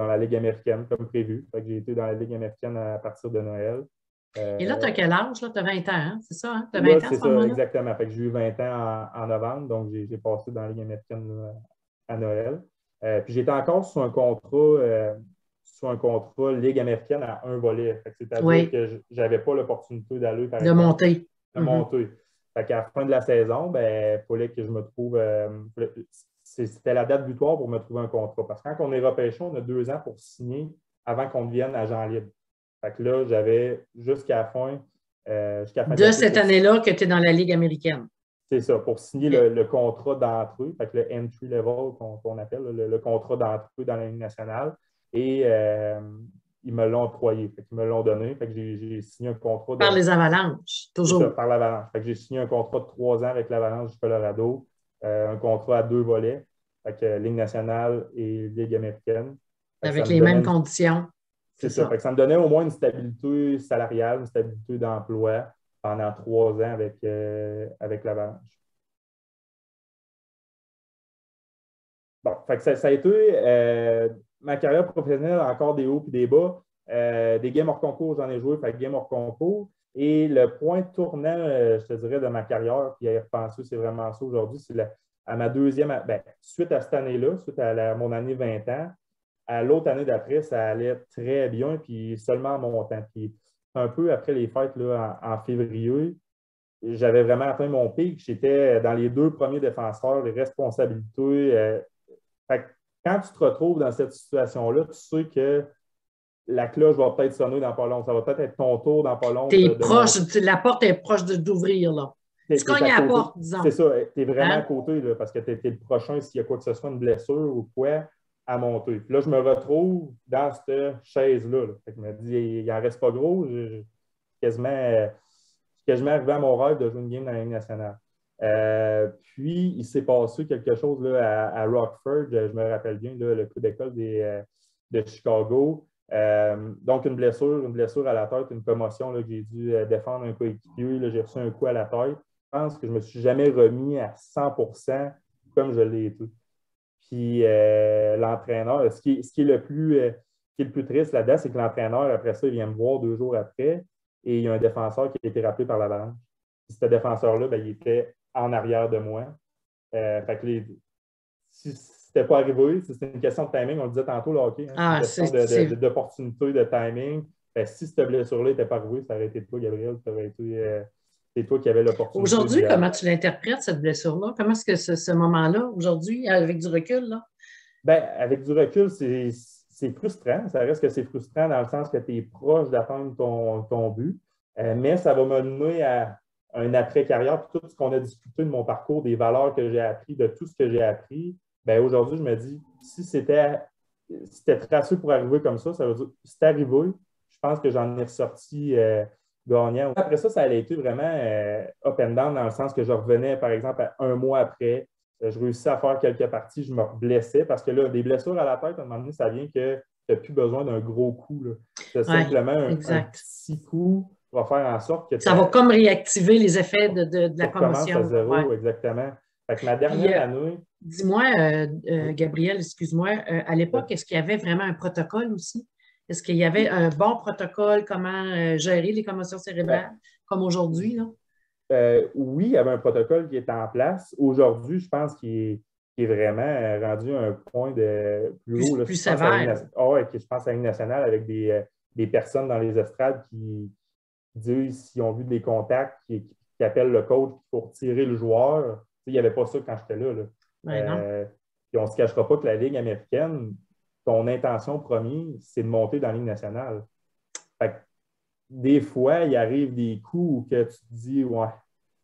la Ligue américaine comme prévu. Fait que j'ai été dans la Ligue américaine à partir de Noël. Et là, tu as quel âge? Tu as 20 ans, hein? C'est ça, hein? Tu as 20 Là, ans à c'est ce ça, moment-là? exactement. Fait que j'ai eu 20 ans en novembre, donc j'ai passé dans la Ligue américaine là, à Noël. Puis j'étais encore sur un contrat Ligue américaine à un volet. C'est-à-dire Oui, que je n'avais pas l'opportunité d'aller, par de exemple, monter. de monter. Fait qu'à la fin de la saison, ben, il fallait que je me trouve. C'était la date butoir pour me trouver un contrat. Parce que quand on est repêché, on a 2 ans pour signer avant qu'on devienne agent libre. Fait que là, j'avais jusqu'à la fin de De l'été cette pour année-là que tu es dans la Ligue américaine. C'est ça, pour signer OK. le contrat d'entrée, fait que le entry level qu'on appelle, le contrat d'entrée dans la Ligue nationale. Et ils me l'ont octroyé, fait qu'ils me l'ont donné. Fait que j'ai signé un contrat Par de. les avalanches, C'est ça, toujours. par l'Avalanche. Fait que j'ai signé un contrat de 3 ans avec l'Avalanche du Colorado, un contrat à 2 volets, fait que Ligue nationale et Ligue américaine. Fait que ça Avec me les mêmes donnait conditions. C'est c'est ça. Fait ça. que ça me donnait au moins une stabilité salariale, une stabilité d'emploi pendant 3 ans avec l'Avalanche. Bon, fait que ça a été ma carrière professionnelle, encore des hauts et des bas. Des games hors concours, j'en ai joué, fait que game hors concours. Et le point tournant, je te dirais, de ma carrière, puis à y repenser, c'est vraiment ça aujourd'hui, c'est à ma deuxième, ben, suite à cette année-là, suite à mon année 20 ans, à l'autre année d'après, ça allait très bien, puis seulement en montant. Puis un peu après les fêtes, là, en février, j'avais vraiment atteint mon pic. J'étais dans les 2 premiers défenseurs, les responsabilités. Fait que quand tu te retrouves dans cette situation-là, tu sais que la cloche va peut-être sonner dans pas long. Ça va peut-être être ton tour dans pas long T'es de proche, monter. la porte est proche d'ouvrir, là. Tu Tu es cognes à à la côté. porte, disons. C'est ça, tu es vraiment à Hein? côté là, parce que tu es le prochain s'il y a quoi que ce soit, une blessure ou quoi, à monter. Puis là, je me retrouve dans cette chaise-là. Là. Fait que je me dis, il n'en reste pas gros. Je suis quasiment arrivé à mon rêve de jouer une game dans la Ligue nationale. Puis, il s'est passé quelque chose là, à Rockford, je me rappelle bien, là, le coup d'école de Chicago. Donc, une blessure à la tête, une commotion là, que j'ai dû défendre un coéquipier. Là, j'ai reçu un coup à la tête. Je pense que je ne me suis jamais remis à 100% comme je l'ai été. Puis, l'entraîneur, ce qui est le plus triste là-dedans, c'est que l'entraîneur, après ça, il vient me voir 2 jours après et il y a un défenseur qui a été rappelé par l'Avalanche. Ce défenseur-là, ben, il était en arrière de moi. Fait que si c'était pas arrivé, si c'était une question de timing, on le disait tantôt, le hockey, hein, c'est une Ah, question d'opportunité, de timing. Ben, si cette blessure-là n'était pas arrivée, ça aurait été toi, Gabriel, ça aurait été c'est toi qui avais l'opportunité aujourd'hui, d'y aller. comment tu l'interprètes, cette blessure-là? Comment est-ce que ce moment-là, aujourd'hui, avec du recul, là? Ben, avec du recul, c'est frustrant. Ça reste que c'est frustrant dans le sens que tu es proche d'atteindre ton but. Mais ça va me mener à un après-carrière. Puis tout ce qu'on a discuté de mon parcours, des valeurs que j'ai appris, de tout ce que j'ai appris, ben aujourd'hui, je me dis, si c'était tracé pour arriver comme ça veut dire c'est arrivé. Je pense que j'en ai ressorti gagnant. Après ça, ça a été vraiment up and down dans le sens que je revenais, par exemple, à un mois après. Je réussis à faire quelques parties, je me blessais parce que là, des blessures à la tête, à un moment donné, ça vient que tu n'as plus besoin d'un gros coup. C'est Oui, simplement un exact. petit coup qui va faire en sorte que Ça va comme réactiver les effets de tu la recommences à commotion, là. Ouais. zéro, exactement. Fait que ma Puis, dernière année, dis-moi, oui, Gabriel, excuse-moi, à l'époque, euh, est-ce qu'il y avait vraiment un protocole aussi? Est-ce qu'il y avait un bon protocole, comment gérer les commotions ben, cérébrales, comme aujourd'hui, là? oui, il y avait un protocole qui est en place. Aujourd'hui, je pense qu'il est vraiment rendu à un point de plus haut. Là. Plus Je pense à sévère. je pense à une nationale avec des personnes dans les estrades qui disent s'ils ont vu des contacts, qui appellent le coach pour tirer le joueur. Il n'y avait pas ça quand j'étais là. Ben non. Euh, puis on ne se cachera pas que la Ligue américaine, ton intention première, c'est de monter dans la Ligue nationale. Fait que des fois, il arrive des coups où que tu te dis, ouais,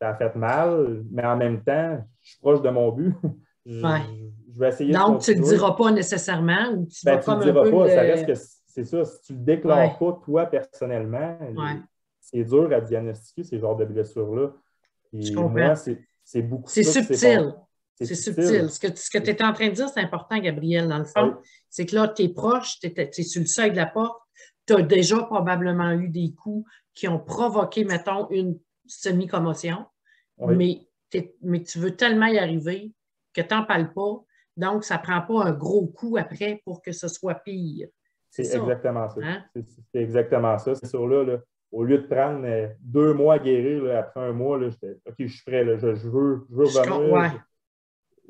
ça a fait mal, mais en même temps, je suis proche de mon but. Ouais. Je vais essayer de Donc, tu ne le continuer. diras pas nécessairement ou tu vas Ben, tu ne comme le un diras peu pas. Ça le. reste que c'est ça. Si tu ne le déclares Ouais, pas, toi, personnellement, ouais, c'est dur à diagnostiquer ces genres de blessures-là. je Et comprends. moi, c'est beaucoup C'est ça qui s'est passé. subtil. C'est C'est subtil. subtil. Ce que tu étais en train de dire, c'est important, Gabriel, dans le Oui, fond. C'est que là, tu es proche, tu es sur le seuil de la porte, tu as déjà probablement eu des coups qui ont provoqué, mettons, une semi-commotion, oui, mais tu veux tellement y arriver que tu n'en parles pas. Donc, ça ne prend pas un gros coup après pour que ce soit pire. C'est c'est ça. exactement ça. Hein? C'est exactement ça. C'est sûr, là, au lieu de prendre 2 mois à guérir, là, après un mois, là, j'étais OK, je suis prêt. Là, je veux revenir. Ouais.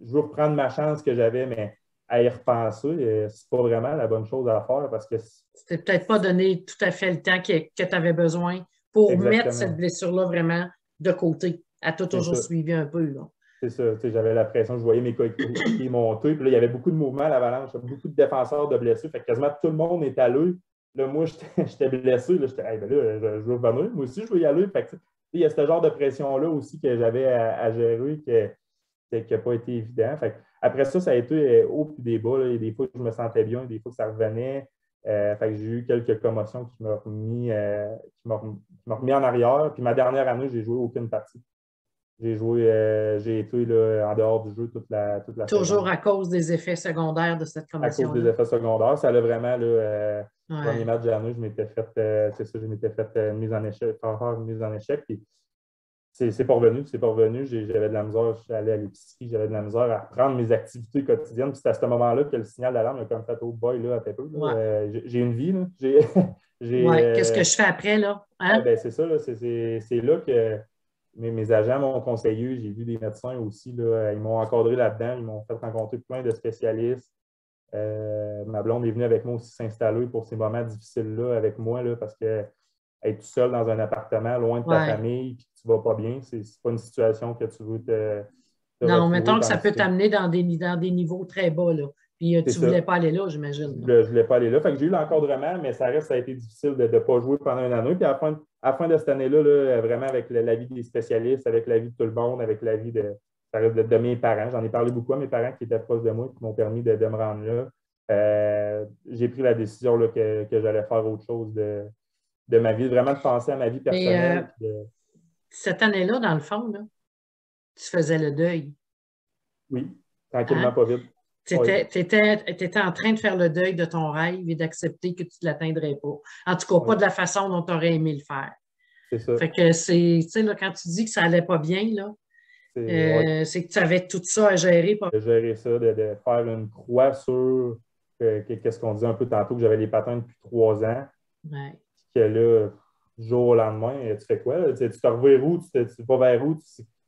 Je veux reprendre ma chance que j'avais, mais à y repenser, c'est pas vraiment la bonne chose à faire parce que C'était peut-être pas donné tout à fait le temps que tu avais besoin pour mettre cette exactement, blessure-là vraiment de côté. Elle t'a c'est toujours ça. suivi un peu, là. C'est ça. Tu sais, j'avais la pression, je voyais mes coéquipiers monter. Puis là, il y avait beaucoup de mouvements à l'Avalanche, beaucoup de défenseurs de blessés. Fait que quasiment tout le monde est allé. Là, moi, j'étais blessé. Là, j'étais, hey, ben là, je veux revenir. Moi aussi, je veux y aller. Fait que, il y a ce genre de pression-là aussi que j'avais à gérer qui n'a pas été évident. Fait après ça, ça a été haut puis des bas. Là. Il y a des fois que je me sentais bien, des fois que ça revenait. Fait que j'ai eu quelques commotions qui m'ont remis en arrière. Puis ma dernière année, j'ai joué aucune partie. J'ai été là, en dehors du jeu toute la Toujours saison. à cause des effets secondaires de cette À cause des commotion-là. effets secondaires, ça allait vraiment, là, premier Ouais. match de l'année, je m'étais fait, c'est ça, je m'étais fait une mise en échec, faire une mise en échec. Puis c'est pas revenu, c'est pas revenu. J'avais de la misère, je suis allé à l'épicerie, j'avais de la misère à reprendre mes activités quotidiennes. Puis c'est à ce moment-là que le signal d'alarme a comme fait oh boy, là, à peu. Là. Ouais. J'ai une vie, là. J'ai, Ouais. Qu'est-ce que je fais après, là? Hein? ben, c'est ça, là, c'est là que mes agents m'ont conseillé. J'ai vu des médecins aussi, là, ils m'ont encadré là-dedans, ils m'ont fait rencontrer plein de spécialistes. Ma blonde est venue avec moi aussi s'installer pour ces moments difficiles-là avec moi, là, parce que être tout seul dans un appartement, loin de ta Ouais. famille, puis que tu ne vas pas bien, c'est pas une situation que tu veux te Non, retrouver mettons que ça pendant peut ce temps. t'amener dans des niveaux très bas, là. Puis C'est tu ne ça. voulais pas aller là, j'imagine. Je ne voulais pas aller là. Fait que j'ai eu l'encadrement, mais ça reste, ça a été difficile de ne pas jouer pendant une année. Puis à la fin de cette année-là, là, vraiment avec l'avis des spécialistes, avec l'avis de tout le monde, avec l'avis de mes parents. J'en ai parlé beaucoup à mes parents qui étaient proches de moi, qui m'ont permis de me rendre là. J'ai pris la décision là, que j'allais faire autre chose de ma vie, vraiment de penser à ma vie Mais personnelle. cette année-là, dans le fond, là, tu faisais le deuil. Oui, tranquillement, Hein? pas vite. Tu Oui, étais en train de faire le deuil de ton rêve et d'accepter que tu ne l'atteindrais pas. En tout cas, oui, pas de la façon dont tu aurais aimé le faire. c'est ça. Fait que tu sais, là, quand tu dis que ça allait pas bien, là, Ouais, c'est que tu avais tout ça à gérer. de gérer ça, de faire une croix sur qu'est-ce qu'on disait un peu tantôt, que j'avais les patins depuis 3 ans, Ouais. que là, du jour au lendemain, tu fais quoi? Là? Tu te reviens où? Tu vas vers où?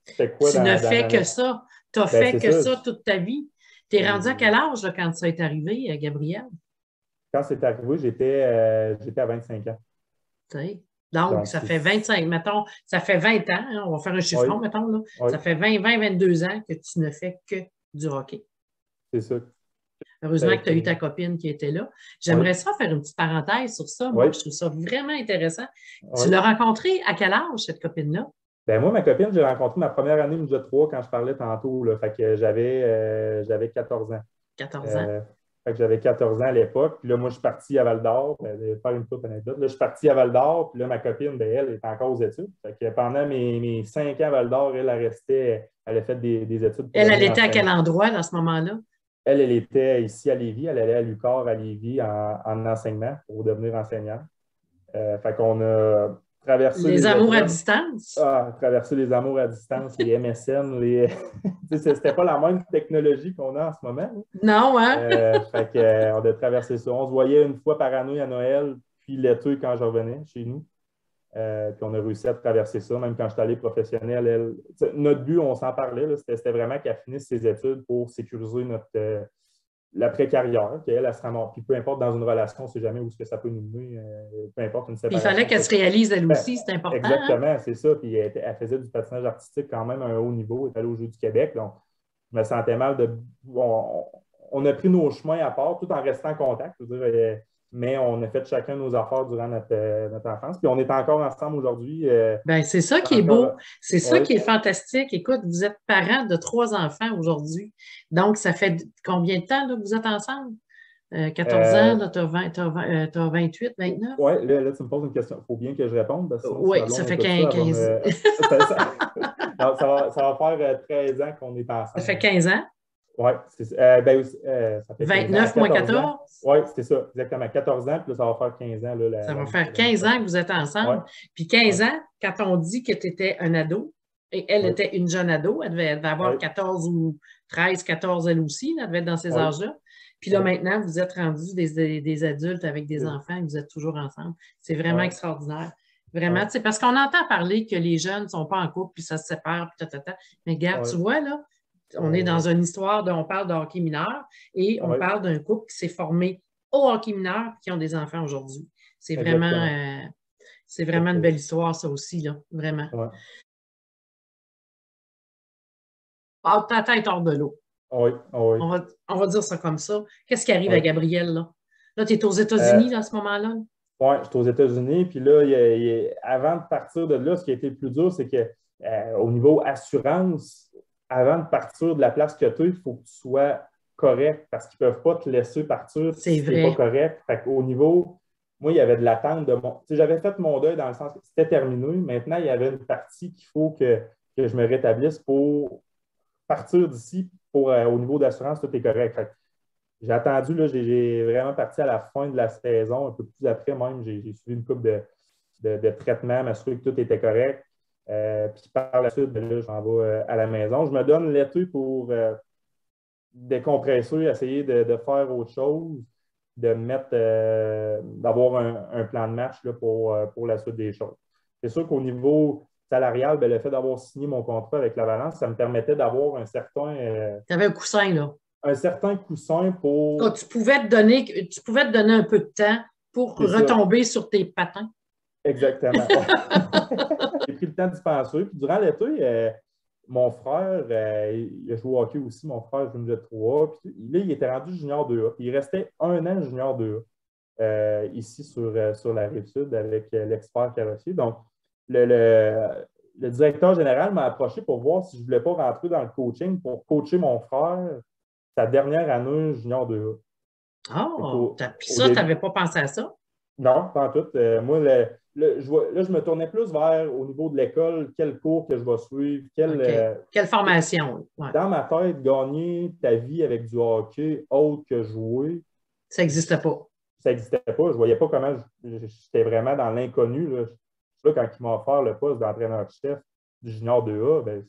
Tu fais quoi Tu ne dans fais que la... ça. Tu as Ben, fait c'est que ça. ça toute ta vie. Tu es rendu à J'ai- quel âge là, quand ça est arrivé, Gabriel? Quand c'est arrivé, j'étais à 25 ans. Tu sais? Donc, Donc, ça fait 25, mettons, ça fait 20 ans, hein, on va faire un oui, chiffron, mettons, là. oui, Ça fait 22 ans que tu ne fais que du hockey. c'est ça. Ça a Heureusement que tu as eu été. ta copine qui était là. Oui, J'aimerais ça faire une petite parenthèse sur ça. Moi, oui, je trouve ça vraiment intéressant. Tu oui. l'as rencontrée à quel âge, cette copine-là? Ben moi, ma copine, j'ai rencontré ma première année au 3 quand je parlais tantôt. Là, fait que j'avais 14 ans. 14 ans. Euh, Fait que j'avais 14 ans à l'époque. Puis là, moi, je suis parti à Val d'Or. Je vais faire une petite anecdote. Là, je suis parti à Val d'Or. Puis là, ma copine, ben, elle est encore aux études. Fait que pendant mes 5 ans à Val d'Or, elle a fait des études pour Elle devenir était à quel enseignante. endroit dans ce moment-là? Elle était ici à Lévis. Elle allait à l'UQAR à Lévis en enseignement pour devenir enseignante. Fait qu'on a traversé Les les amours à épreuves. distance? Traverser les amours à distance, les MSN, c'était pas la même technologie qu'on a en ce moment. Là. Non, hein? Fait que, on a traversé ça. On se voyait une fois par année à Noël, puis l'été quand je revenais chez nous. Puis on a réussi à traverser ça, même quand je suis allé professionnel. Notre but, on s'en parlait, c'était vraiment qu'elle finisse ses études pour sécuriser l'après-carrière, qu'elle se ramasse. Puis peu importe dans une relation, on ne sait jamais où ce que ça peut nous mener, peu importe une Il fallait séparation. qu'elle se réalise elle Ben, aussi, c'est important, hein? exactement, c'est ça. Puis elle faisait du patinage artistique quand même à un haut niveau. Elle est allée au Jeux du Québec. Donc, je me sentais mal de. On a pris nos chemins à part tout en restant en contact. Je veux dire, mais on a fait chacun nos affaires durant notre enfance. Puis on est encore ensemble aujourd'hui. Ben, c'est ça qui est beau. Encore. C'est ça Oui. qui est fantastique. Écoute, vous êtes parents de 3 enfants aujourd'hui. Donc, ça fait combien de temps là, que vous êtes ensemble? 14 ans, là, tu as, 28, 29? Oui, là, tu me poses une question. Il faut bien que je réponde, parce que sinon, si ma Oui, ça blonde fait écoute ça, elle va 15. me. Non, ça va faire 13 ans qu'on est Ça ensemble. fait 15 ans. Oui, ben, ça fait 15 ans. À 29 moins 14 ans. 14. Oui, c'est ça, exactement. 14 ans, puis là, ça va faire 15 ans là, Ça va l'année faire 15 ans que vous êtes Oui, ensemble. Puis oui, 15 ans, quand on dit que tu étais un ado, et elle oui, était une jeune ado, elle devait avoir oui, 14 ou 13, 14 elle aussi, elle devait être dans ces oui, âges-là. Puis là, oui, maintenant, vous êtes rendus des adultes avec des c'est- enfants et vous êtes toujours ensemble. C'est vraiment oui, extraordinaire. Vraiment, oui, tu sais, parce qu'on entend parler que les jeunes ne sont pas en couple, puis ça se sépare, puis ta. Mais regarde, oui, tu vois, là, on est dans oui, une histoire on parle de hockey mineur et on oui, parle d'un couple qui s'est formé au hockey mineur et qui ont des enfants aujourd'hui. C'est vraiment, exactement. c'est Fait vraiment une que, belle histoire, ça aussi, là, vraiment. ouais. Ah, ta tête hors de l'eau. Oui, oui. On va dire ça comme ça. Qu'est-ce qui arrive à Oui. Gabriel, là? Là, tu es aux Euh, États-Unis, là, à ce moment-là? Ouais, j'étais aux États-Unis. Puis là, avant de partir de là, ce qui a été le plus dur, c'est que au niveau assurance, avant de partir de la place que tu es, il faut que tu sois correct parce qu'ils ne peuvent pas te laisser partir C'est si tu n'es pas vrai. correct. Fait qu'au niveau, moi, il y avait de l'attente de mon. Tu sais, j'avais fait mon deuil dans le sens que c'était terminé. Maintenant, il y avait une partie qu'il faut que je me rétablisse pour partir d'ici. Au niveau d'assurance, tout est correct. Fait que j'ai attendu, là, j'ai vraiment parti à la fin de la saison, un peu plus après même. J'ai suivi une couple de traitements, m'assurer que tout était correct. Puis par la suite, ben là, je m'en vais à la maison. Je me donne l'été pour décompresser, essayer de faire autre chose, de mettre, d'avoir un plan de match là, pour la suite des choses. C'est sûr qu'au niveau salarial, ben, le fait d'avoir signé mon contrat avec la Valence, ça me permettait d'avoir Tu avais un coussin, là. un certain coussin Quand pour. tu pouvais te donner un peu de temps pour C'est ça, retomber sur tes patins. exactement. Ouais. J'ai pris le temps d'y penser. Puis durant l'été, mon frère, il a joué au hockey aussi, mon frère joue de 3A. Puis là, il était rendu junior 2A. Puis il restait un an junior 2A ici sur la Rive-Sud avec l'expert carrossier. Donc, le, le, le directeur général m'a approché pour voir si je ne voulais pas rentrer dans le coaching pour coacher mon frère sa dernière année junior 2A. Fait Oh, puis au ça, tu début, n'avais pas pensé à ça? non, pas en tout. Moi, là, je me tournais plus vers, au niveau de l'école, quel cours que je vais suivre, OK. Quelle formation? Ouais. dans ma tête, gagner ta vie avec du hockey autre que jouer, Ça n'existait pas. ça n'existait pas. Je ne voyais pas comment j'étais vraiment dans l'inconnu. Là, quand il m'a offert le poste d'entraîneur-chef du junior 2A, ben,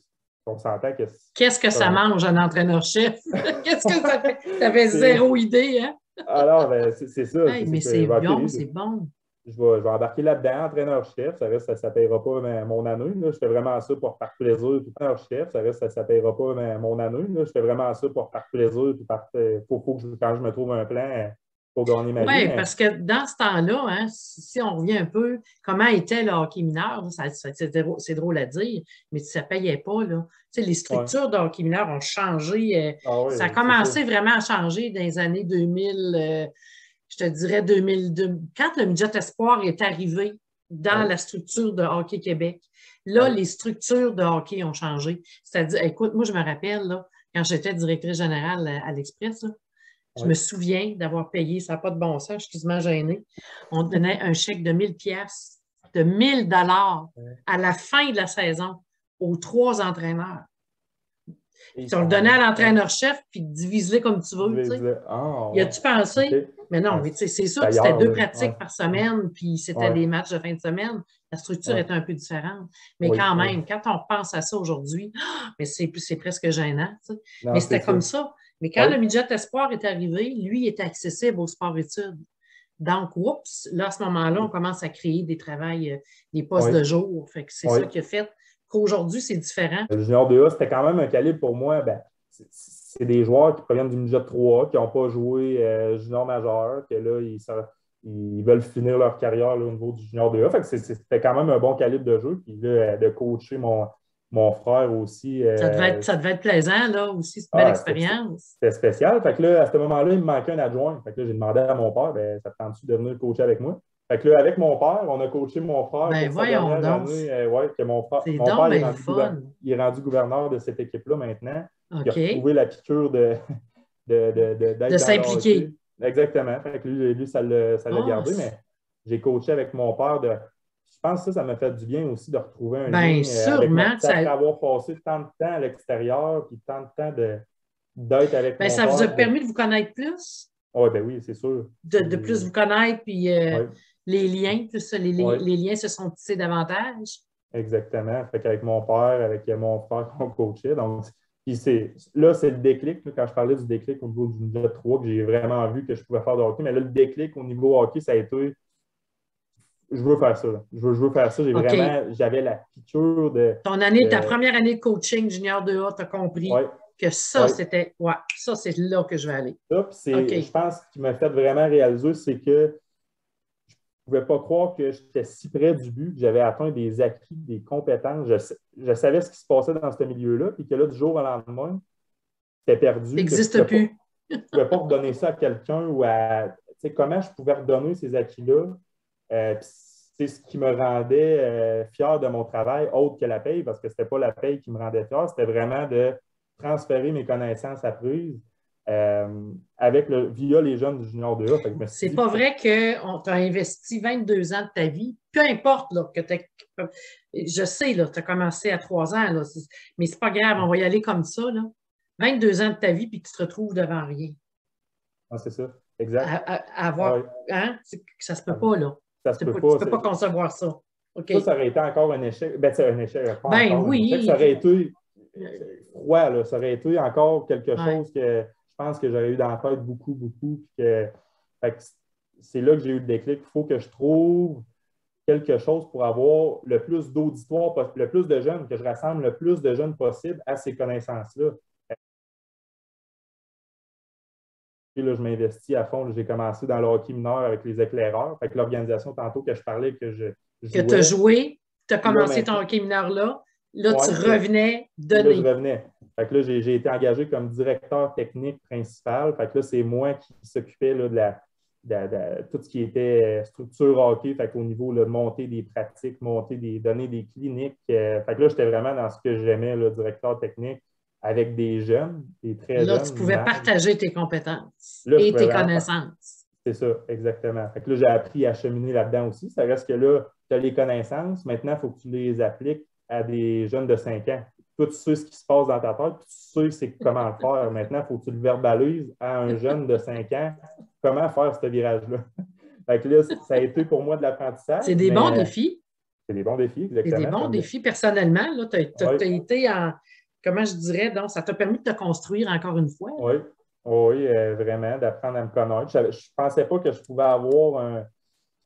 on s'entend que Qu'est-ce que ça ça- mange un entraîneur-chef? Qu'est-ce que ça fait? Tu avais c'est- zéro idée, hein? alors, ben, c'est ça. Hey, C'est mais que, c'est ben, bon, OK, c'est bon. je vais embarquer là-dedans, entraîneur-chef. Ça reste, ça ne payera pas mon année. Là. Je fais vraiment ça pour par plaisir. Puis entraîneur-chef, ça reste, ça ne payera pas mon année. Là. Je fais vraiment ça pour par plaisir. Puis faut que quand je me trouve un plan pour gagner ma vie. Oui, Mais parce que dans ce temps-là, hein, si on revient un peu, comment était le hockey mineur, là, c'est drôle à dire, mais ça ne payait pas. Là. Tu sais, les ouais. structures de hockey mineur ont changé. Ah oui, Ça a c'est ça. commencé vraiment à changer dans les années 2000, je te dirais 2002, quand le midget espoir est arrivé dans Oui, la structure de Hockey Québec. Là, oui, les structures de hockey ont changé. C'est-à-dire, écoute, moi, je me rappelle, là, quand j'étais directrice générale à l'Express, là, je oui. me souviens d'avoir payé, ça n'a pas de bon sens, je suis quasiment gênée. On donnait un chèque de 1000 pièces, de 1000 $ à la fin de la saison aux 3 entraîneurs. Et Puis on le donnait à l'entraîneur-chef, puis divise-le comme tu veux, tu sais. Ah, Y ouais. a-tu OK. pensé? Mais non, Ah, mais tu sais, c'est c'est sûr que c'était ailleurs, deux là. Ouais. pratiques par semaine, puis c'était Ouais. des matchs de fin de semaine. La structure Ouais. était un peu différente. Mais Oui, quand oui. même, quand on pense à ça aujourd'hui, mais c'est presque gênant, tu sais. Mais Non, c'est c'était ça. comme ça. Mais quand Oui. le midget espoir est arrivé, lui, il était accessible au sport-études. Donc, oups, là, à ce moment-là, on commence à créer des travails, des postes Oui. de jour. Fait que c'est Oui. ça qui a fait qu'aujourd'hui, c'est différent. Le junior 2A, c'était quand même un calibre pour moi. Ben, c'est des joueurs qui proviennent du midget 3A, qui n'ont pas joué junior majeur, que là, ils veulent finir leur carrière là, au niveau du junior 2A. Fait que c'était quand même un bon calibre de jeu. Puis là, de coacher mon frère aussi. Ça devait être plaisant, là, aussi, c'est une belle expérience. C'était spécial. Fait que là, à ce moment-là, il me manquait un adjoint. Fait que là, j'ai demandé à mon père, ben, ça te tente-tu de venir coacher avec moi? Fait que là, avec mon père, on a coaché mon frère Ben, pour sa voyons dernière donc. année. Ouais, que C'est mon donc père bien le fun. il est rendu gouverneur de cette équipe-là maintenant. Il a OK. retrouvé la piqûre De d'être dans le s'impliquer. hockey. Exactement. Fait que lui ça l'a Ah, gardé, mais j'ai coaché avec mon père. Je pense que ça m'a fait du bien aussi de retrouver un ben, lien avec mon. sûrement. Après avoir passé tant de temps à l'extérieur, puis tant de temps d'être avec Ben, mon ça vous a père. permis de vous connaître plus, Oui, ben oui, c'est sûr. de plus vous connaître, puis Oui, les liens, plus oui, les liens se sont tissés davantage. exactement. Fait qu'avec mon père, avec mon frère qu'on coachait. Donc, puis là, c'est le déclic. Là, quand je parlais du déclic au niveau du niveau 3, que j'ai vraiment vu que je pouvais faire de hockey. Mais là, le déclic au niveau hockey, ça a été je veux faire ça. Là. Je veux faire ça. OK. J'avais la piqûre Ta de première année de coaching junior 2A, tu as compris ouais, que ça, ouais. c'était, ouais, ça, c'est là que je vais aller. Ça, puis OK. je pense ce qui m'a fait vraiment réaliser, c'est que je ne pouvais pas croire que j'étais si près du but, que j'avais atteint des acquis, des compétences. Je savais ce qui se passait dans ce milieu-là, puis que là, du jour au lendemain, c'était Ça perdu, que n'existe plus. je pouvais pas redonner ça à quelqu'un ou à. Tu sais, comment je pouvais redonner ces acquis-là Puis c'est ce qui me rendait fier de mon travail, autre que la paye, parce que ce n'était pas la paye qui me rendait fier, c'était vraiment de transférer mes connaissances apprises via les jeunes du Junior 2A. Fait que je me suis C'est dit, pas vrai qu'on t'a investi 22 ans de ta vie, peu importe là, je sais, tu as commencé à 3 ans, là, mais c'est pas grave, on va y aller comme ça. Là. 22 ans de ta vie, puis tu te retrouves devant rien. ah, c'est ça, exact. Ah, Avoir, ouais. hein? Ça se peut Ah, pas, là. ça se Tu peut ne pas. peux pas concevoir ça. OK. Ça aurait été encore un échec. Ben, c'est un échec, pas Ben encore un échec. Ça oui. aurait été froid, là. Ça aurait été encore quelque Ouais. chose que je pense que j'aurais eu dans la tête beaucoup, beaucoup. Fait que c'est là que j'ai eu le déclic. Il faut que je trouve quelque chose pour avoir le plus d'auditoire, le plus de jeunes, que je rassemble le plus de jeunes possible à ces connaissances-là. Et là, je m'investis à fond. J'ai commencé dans le hockey mineur avec les éclaireurs. Fait que l'organisation, tantôt que je parlais, que je Que tu as jouais, joué, tu as là, commencé ton maintenant, hockey mineur là, tu ouais, revenais là, je donner. revenais. Fait que là, j'ai été engagé comme directeur technique principal. Fait que là, c'est moi qui s'occupais là, de tout ce qui était structure hockey. Fait qu'au niveau là, de monter des pratiques, donner des cliniques. Fait que là, j'étais vraiment dans ce que j'aimais, le directeur technique, avec des jeunes, des très Là, tu jeunes, pouvais mineurs. partager tes compétences Là, je et pouvais tes vraiment. connaissances. C'est ça, exactement. Fait que là, j'ai appris à cheminer là-dedans aussi. Ça reste que là, tu as les connaissances. Maintenant, il faut que tu les appliques à des jeunes de 5 ans. Toi, tu sais ce qui se passe dans ta tête, puis tu sais comment le faire. Maintenant, il faut que tu le verbalises à un jeune de 5 ans, comment faire ce virage-là. Fait que là, ça a été pour moi de C'est l'apprentissage, des bons mais défis. c'est des bons défis, C'est des exactement. bons défis personnellement. Tu Oui, as été en, comment je dirais, donc ça t'a permis de te construire encore une fois. oui, oui, vraiment, d'apprendre à me connaître. Je ne pensais pas que je pouvais avoir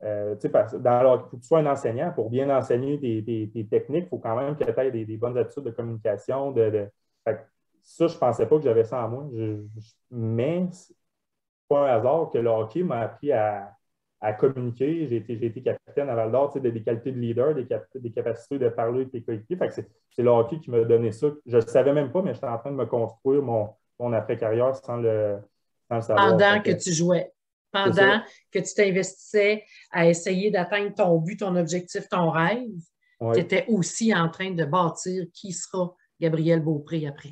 faut que tu sois un enseignant. Pour bien enseigner tes techniques, il faut quand même que tu aies des bonnes habitudes de communication. Ça, je ne pensais pas que j'avais ça en moi. Mais c'est pas un hasard que le hockey m'a appris à communiquer. J'ai été capitaine à Val d'Or, des qualités de leader, des capacités de parler avec tes coéquipiers. C'est le hockey qui m'a donné ça. Je ne le savais même pas, mais j'étais en train de me construire mon après-carrière sans le savoir. Pendant que tu jouais, C'est ça. pendant que tu t'investissais à essayer d'atteindre ton but, ton objectif, ton rêve, tu Oui. étais aussi en train de bâtir qui sera Gabriel Beaupré après.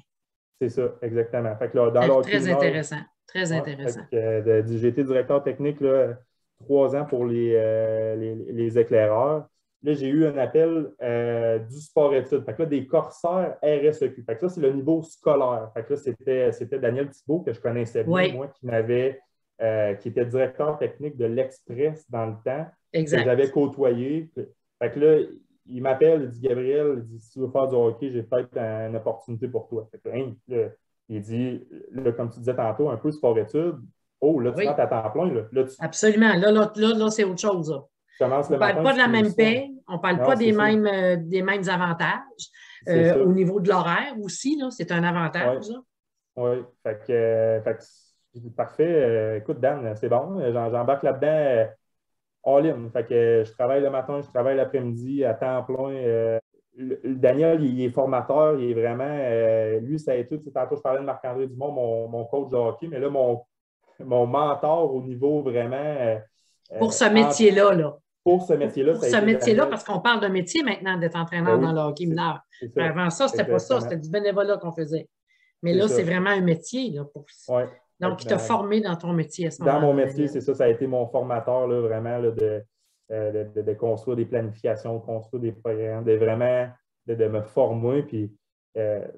C'est ça, exactement. Fait que là, dans le C'est hockey très mineur, intéressant. Très ouais, intéressant. j'ai été directeur technique là, 3 ans pour les éclaireurs. Là, j'ai eu un appel du sport-études. Fait que là, des corsaires RSEQ. Fait que ça, c'est le niveau scolaire. Fait que là, c'était Daniel Thibault, que je connaissais bien, Oui, moi, qui était directeur technique de l'Express dans le temps, que exact. j'avais côtoyé. Fait que là, il m'appelle, il dit Gabriel, il dit, si tu veux faire du hockey, j'ai peut-être une opportunité pour toi. Fait que, hein, là, il dit, là, comme tu disais tantôt, un peu sport-études. Oh, là, tu Oui, rentres à temps plein. Là, tu absolument. Là, c'est autre chose. Là. commences On ne le parle matin, pas tu de la finis le même soir. paie, on ne parle Non, pas c'est ça. des mêmes avantages. C'est ça. Au niveau de l'horaire aussi, là, c'est un Oui, avantage. Là. oui. Fait que je dis, parfait. Écoute, Dan, c'est bon. J'embarque là-dedans all-in. Fait que je travaille le matin, je travaille l'après-midi à temps plein. Daniel, il est formateur, il est vraiment. Lui, ça a été, tantôt, je parlais de Marc-André Dumont, mon coach de hockey, mais là, mon mentor au niveau vraiment. Pour ce En- métier-là, là. pour ce métier-là, Pour ça a ce été métier-là, Daniel. parce qu'on parle d'un métier maintenant d'être Ben entraîneur oui, dans le hockey mineur. c'est ça. Avant ça, c'était pas ça, Exactement. c'était du bénévolat qu'on faisait. Mais C'est là, c'est ça. vraiment un métier. Là, Ouais. Fait donc, que il t'a formé dans ton métier à ce dans mon moment-là, métier, Daniel. c'est ça, ça a été mon formateur, là, vraiment, là, de construire des planifications, construire des programmes, de vraiment de me former. Puis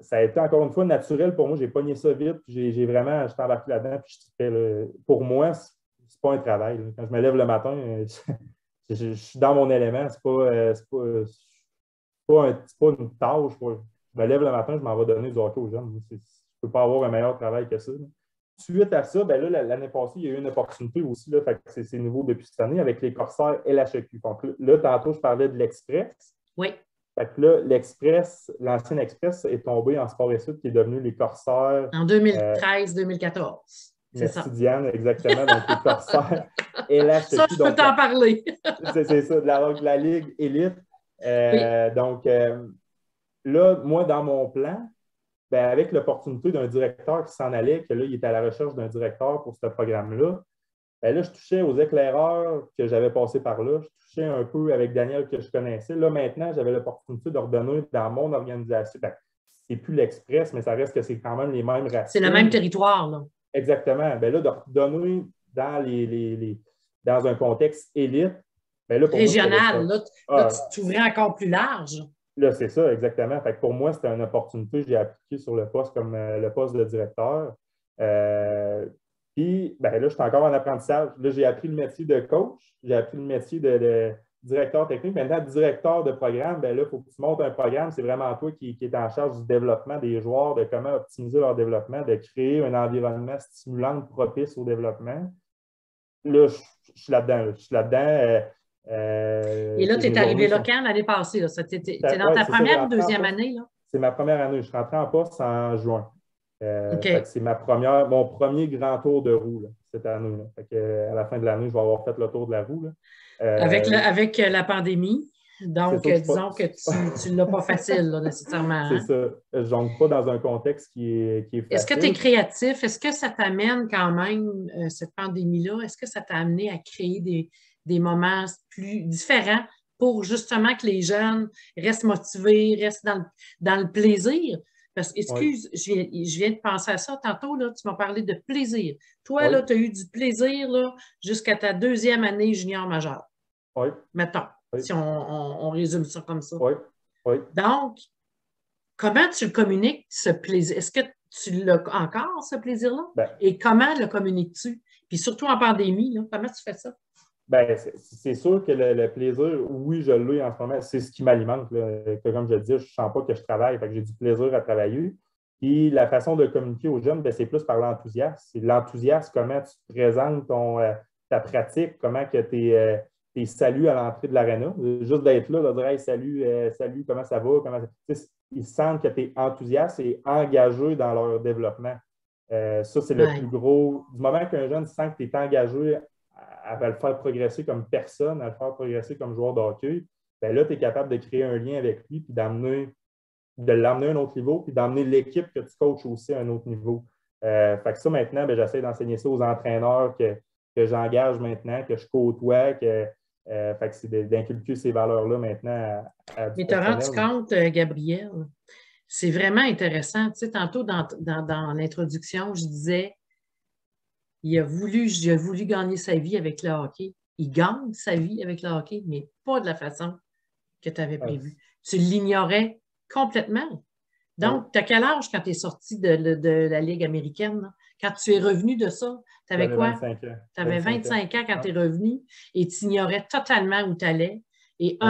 ça a été encore une fois naturel pour moi. J'ai pogné ça vite. J'ai vraiment, je suis embarqué là-dedans. Puis pour moi, c'est pas un travail. Là. Quand je me lève le matin, je suis dans mon élément. C'est pas une tâche. Je me lève le matin, je m'en vais donner du hockey aux jeunes. Je ne peux pas avoir un meilleur travail que ça. Là. Suite à ça, ben là, l'année passée, il y a eu une opportunité aussi. Là, fait que c'est nouveau depuis cette année avec les Corsaires LHEQ. Donc là, tantôt, je parlais de l'Express. Oui. Fait que là, l'Express, l'ancien Express est tombé en sport études qui est devenu les Corsaires. En 2013-2014. C'est Merci ça. Diane, exactement. Donc les Corsaires Ça, LHEQ. je peux t'en parler. C'est ça, de la Ligue élite. Oui. Donc là, moi, dans mon plan, ben, avec l'opportunité d'un directeur qui s'en allait, que là, il était à la recherche d'un directeur pour ce programme-là, ben là, je touchais aux éclaireurs que j'avais passés par là. Je touchais un peu avec Daniel que je connaissais. Là, maintenant, j'avais l'opportunité de redonner dans mon organisation. Ben, c'est plus l'Express, mais ça reste que c'est quand même les mêmes C'est le racines. même territoire, là. Exactement. Ben là, de redonner dans un contexte élite, ben là, pour moi, c'était Régional. ça. Là, tu t'ouvrais encore plus large. Là, c'est ça, exactement. Fait que pour moi, c'était une opportunité. J'ai appliqué sur le poste comme le poste de directeur. Euh, Puis, ben là, je suis encore en apprentissage. Là, j'ai appris le métier de coach, j'ai appris le métier de directeur technique. Maintenant, directeur de programme, ben là, il faut que tu montes un programme. C'est vraiment toi qui es en charge du développement des joueurs, de comment optimiser leur développement, de créer un environnement stimulant, propice au développement. Là, je suis là-dedans. Je suis là-dedans. Et là, tu es Mes arrivé journées là sont. quand l'année passée? Tu es dans Ouais, ta c'est ça, j'ai première ou rentré en deuxième poste. année, là? C'est ma première année. Je suis rentré en poste en juin. Fait que OK. c'est mon premier grand tour de roue là, cette année. Là. Fait que, à la fin de l'année, je vais avoir fait le tour de la roue. Là. Avec la pandémie. C'est Donc, sûr que disons que tu ne l'as pas facile, là, nécessairement. c'est Hein? ça. Je ne jongle pas dans un contexte qui est Est-ce que tu es facile. créatif? Est-ce que ça t'amène quand même, cette pandémie-là, est-ce que ça t'a amené à créer des moments plus différents pour justement que les jeunes restent motivés, restent dans le plaisir? Parce que, Oui, excuse, je viens de penser à ça. Tantôt, là, tu m'as parlé de plaisir. Toi, oui, là, tu as eu du plaisir là, jusqu'à ta deuxième année junior majeure, oui, mettons, oui, si on résume ça comme ça. oui, oui. Donc, comment tu le communiques, ce plaisir? Est-ce que tu l'as encore, ce plaisir-là? Ben, Et comment le communiques-tu? Puis surtout en pandémie, là, comment tu fais ça? ben, c'est sûr que le plaisir, oui, je l'ai en ce moment. C'est ce qui m'alimente. Là. Que, comme je le dis, je ne sens pas que je travaille. Fait que j'ai du plaisir à travailler. Puis la façon de communiquer aux jeunes, ben, c'est plus par l'enthousiasme. C'est l'enthousiasme, comment tu te présentes ta pratique, comment que tes saluts à l'entrée de l'aréna. Juste d'être là, de dire hey, salut, salut, comment ça va? Ils sentent que tu es enthousiaste et engagé dans leur développement. Ça, c'est le Ouais. plus gros. Du moment qu'un jeune sent que tu es engagé à le faire progresser comme personne, à le faire progresser comme joueur de hockey, bien là, tu es capable de créer un lien avec lui puis de l'emmener à un autre niveau puis d'emmener l'équipe que tu coaches aussi à un autre niveau. Fait que ça, maintenant, ben, j'essaie d'enseigner ça aux entraîneurs que j'engage maintenant, que je côtoie, fait que c'est d'inculquer ces valeurs-là maintenant du Mais tu as rendu personnel. compte, Gabriel, c'est vraiment intéressant. Tu sais, tantôt dans l'introduction, je disais, il a voulu gagner sa vie avec le hockey. Il gagne sa vie avec le hockey, mais pas de la façon que tu avais Ouais, prévu. Tu l'ignorais complètement. ouais, Donc, tu as quel âge quand tu es sorti de la Ligue américaine? Là? Quand tu es revenu de ça, tu avais j'avais quoi? 25 ans. Tu avais 25 ans. 25 ans quand Ouais. tu es revenu et tu ignorais totalement où tu allais. Et Ouais.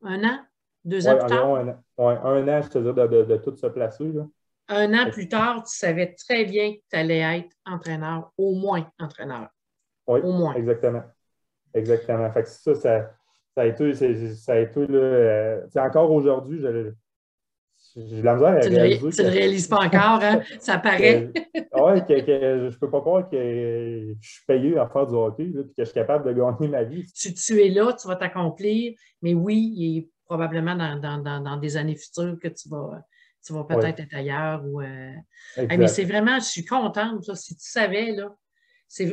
un an, deux ans Ouais, plus tard, environ un an. Ouais, un an, je te dis, de tout se placer. Là. un an Fait que, plus tard, tu savais très bien que tu allais être entraîneur, au moins entraîneur. oui, Au moins. exactement. Exactement. Fait que ça a été, ça a été là, encore aujourd'hui, j'ai de la misère à réaliser Tu le réalises pas encore, hein? Ça paraît. que, que je ne peux pas croire que je suis payé à faire du hockey, là, puis que je suis capable de gagner ma vie. Tu es là, tu vas t'accomplir, mais oui, il est probablement dans des années futures que tu vas Oui, peut-être être ailleurs. Mais c'est exact. vraiment, je suis contente. Là, si tu savais, là,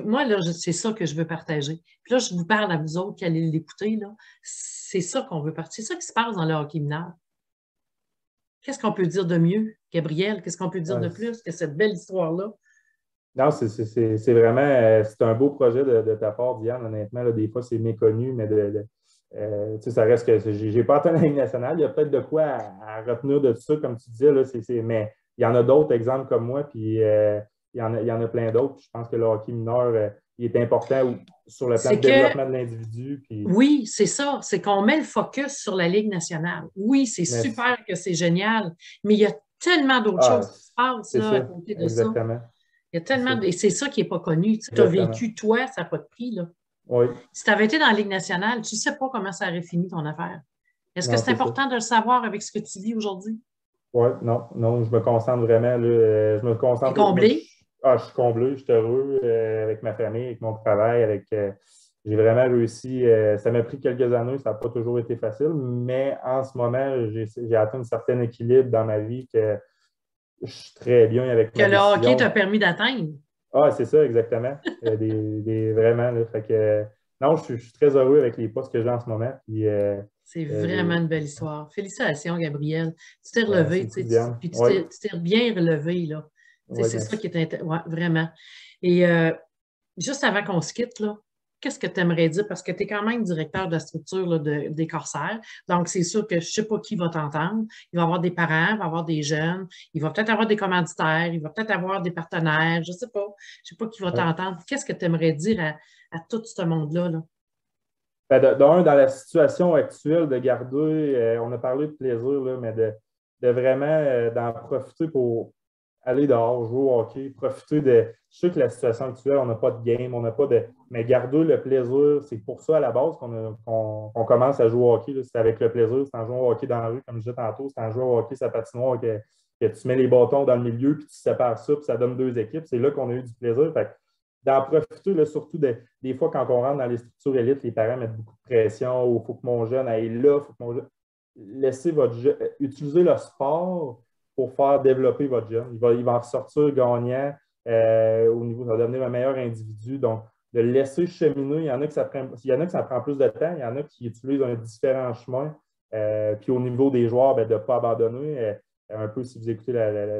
moi, là, c'est ça que je veux partager. Puis là, je vous parle à vous autres qui allez l'écouter. Là. C'est ça qu'on veut partager. C'est ça qui se passe dans le hockey mineur. Qu'est-ce qu'on peut dire de mieux, Gabriel? Qu'est-ce qu'on peut dire de Ouais. plus que cette belle histoire-là? Non, c'est vraiment c'est un beau projet de ta part, Diane, honnêtement. Là, des fois, c'est méconnu, mais tu sais, ça reste que j'ai pas atteint la Ligue nationale. Il y a peut-être de quoi à retenir de tout ça, comme tu disais, là, mais il y en a d'autres exemples comme moi, puis il y en a plein d'autres. Je pense que le hockey mineur, il est important sur le plan C'est de que développement de l'individu. Puis, oui, c'est ça. C'est qu'on met le focus sur la Ligue nationale. Oui, c'est mais, super que c'est génial, mais il y a tellement d'autres ah, choses qui se passent c'est là, à ça, côté de ça. exactement. Il y a C'est ça, tellement et c'est ça qui n'est pas connu. Tu as exactement. vécu, toi, ça n'a pas de prix. Là. Oui, Si tu avais été dans la Ligue nationale, tu ne sais pas comment ça aurait fini ton affaire. Est-ce que non, c'est c'est ça. important de le savoir avec ce que tu vis aujourd'hui? Oui, non, non, je me concentre vraiment. Là, je me Tu es concentre. Moi, comblé? je suis comblé, je suis heureux avec ma famille, avec mon travail, j'ai vraiment réussi. Ça m'a pris quelques années, ça n'a pas toujours été facile, mais en ce moment, j'ai atteint un certain équilibre dans ma vie que je suis très bien avec Que ma le hockey décision. t'a permis d'atteindre? Ah, c'est ça, exactement. Vraiment, là, fait que, non, je suis très heureux avec les postes que j'ai en ce moment. Puis, C'est j'ai- vraiment une belle histoire. Félicitations, Gabriel. Tu t'es ben, merci relevé, beaucoup, tu sais, Diane. puis Oui, tu t'es bien relevé, là. Tu sais, oui, c'est ça merci. qui est ouais, vraiment. Et juste avant qu'on se quitte, là, qu'est-ce que tu aimerais dire? Parce que tu es quand même directeur de la structure là, des corsaires. Donc, c'est sûr que je ne sais pas qui va t'entendre. Il va y avoir des parents, il va y avoir des jeunes, il va peut-être avoir des commanditaires, il va peut-être avoir des partenaires, je ne sais pas. Je ne sais pas qui va Ouais. t'entendre. Qu'est-ce que tu aimerais dire à tout ce monde-là, là? Ben, dans la situation actuelle de garder, on a parlé de plaisir, là, mais de vraiment d'en profiter pour aller dehors, jouer au hockey, profiter de. Je sais que la situation actuelle, on n'a pas de game, on n'a pas de. Mais garder le plaisir, c'est pour ça à la base qu'on commence à jouer au hockey. C'est avec le plaisir, c'est en jouant au hockey dans la rue, comme je disais tantôt, c'est en jouant au hockey sa patinoire que tu mets les bâtons dans le milieu, puis tu sépares ça, puis ça donne deux équipes. C'est là qu'on a eu du plaisir. Fait que d'en profiter, là, surtout des fois quand on rentre dans les structures élites, les parents mettent beaucoup de pression, il faut que mon jeune aille là, il faut que mon jeune. Laissez utiliser le sport pour faire développer votre jeune. Il va en ressortir gagnant au niveau, il va devenir un meilleur individu. Donc, de le laisser cheminer, il y en a que ça prend plus de temps, il y en a qui utilisent un différent chemin. Puis au niveau des joueurs, ben, de ne pas abandonner. Un peu, si vous écoutez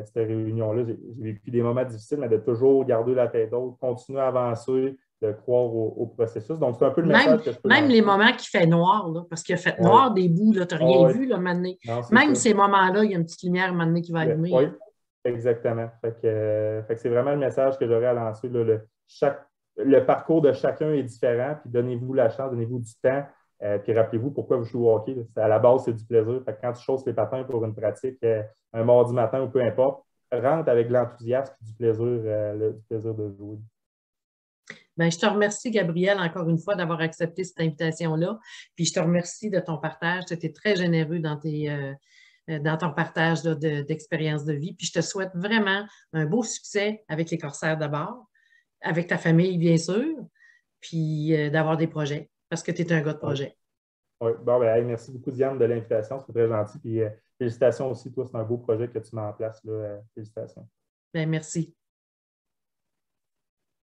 cette réunion-là, j'ai vécu des moments difficiles, mais de toujours garder la tête haute, continuer à avancer, de croire au processus. Donc, c'est un peu le Même, message que je peux même les lancer. moments qui fait noir, là, parce qu'il a fait Oui, noir des bouts, tu n'as rien oui, vu, là, maintenant. non, c'est Même ça. ces moments-là, il y a une petite lumière, maintenant, qui va allumer. Oui, Hein. exactement. Fait que c'est vraiment le message que j'aurais à lancer. Là, le parcours de chacun est différent, puis donnez-vous la chance, donnez-vous du temps, puis rappelez-vous pourquoi vous jouez au hockey. Là. À la base, c'est du plaisir. Fait que quand tu chausses les patins pour une pratique, un mardi matin ou peu importe, rentre avec l'enthousiasme et du plaisir de jouer. Ben, je te remercie, Gabriel, encore une fois, d'avoir accepté cette invitation-là. Puis je te remercie de ton partage. Tu étais très généreux dans ton partage là, d'expérience de vie. Puis je te souhaite vraiment un beau succès avec les Corsaires d'abord, avec ta famille, bien sûr, puis d'avoir des projets, parce que tu es un gars de Oui. projet. Oui. Bon, ben, hey, merci beaucoup, Diane, de l'invitation. C'est très gentil. Puis félicitations aussi, toi, c'est un beau projet que tu mets en place. Là, félicitations. Ben, merci.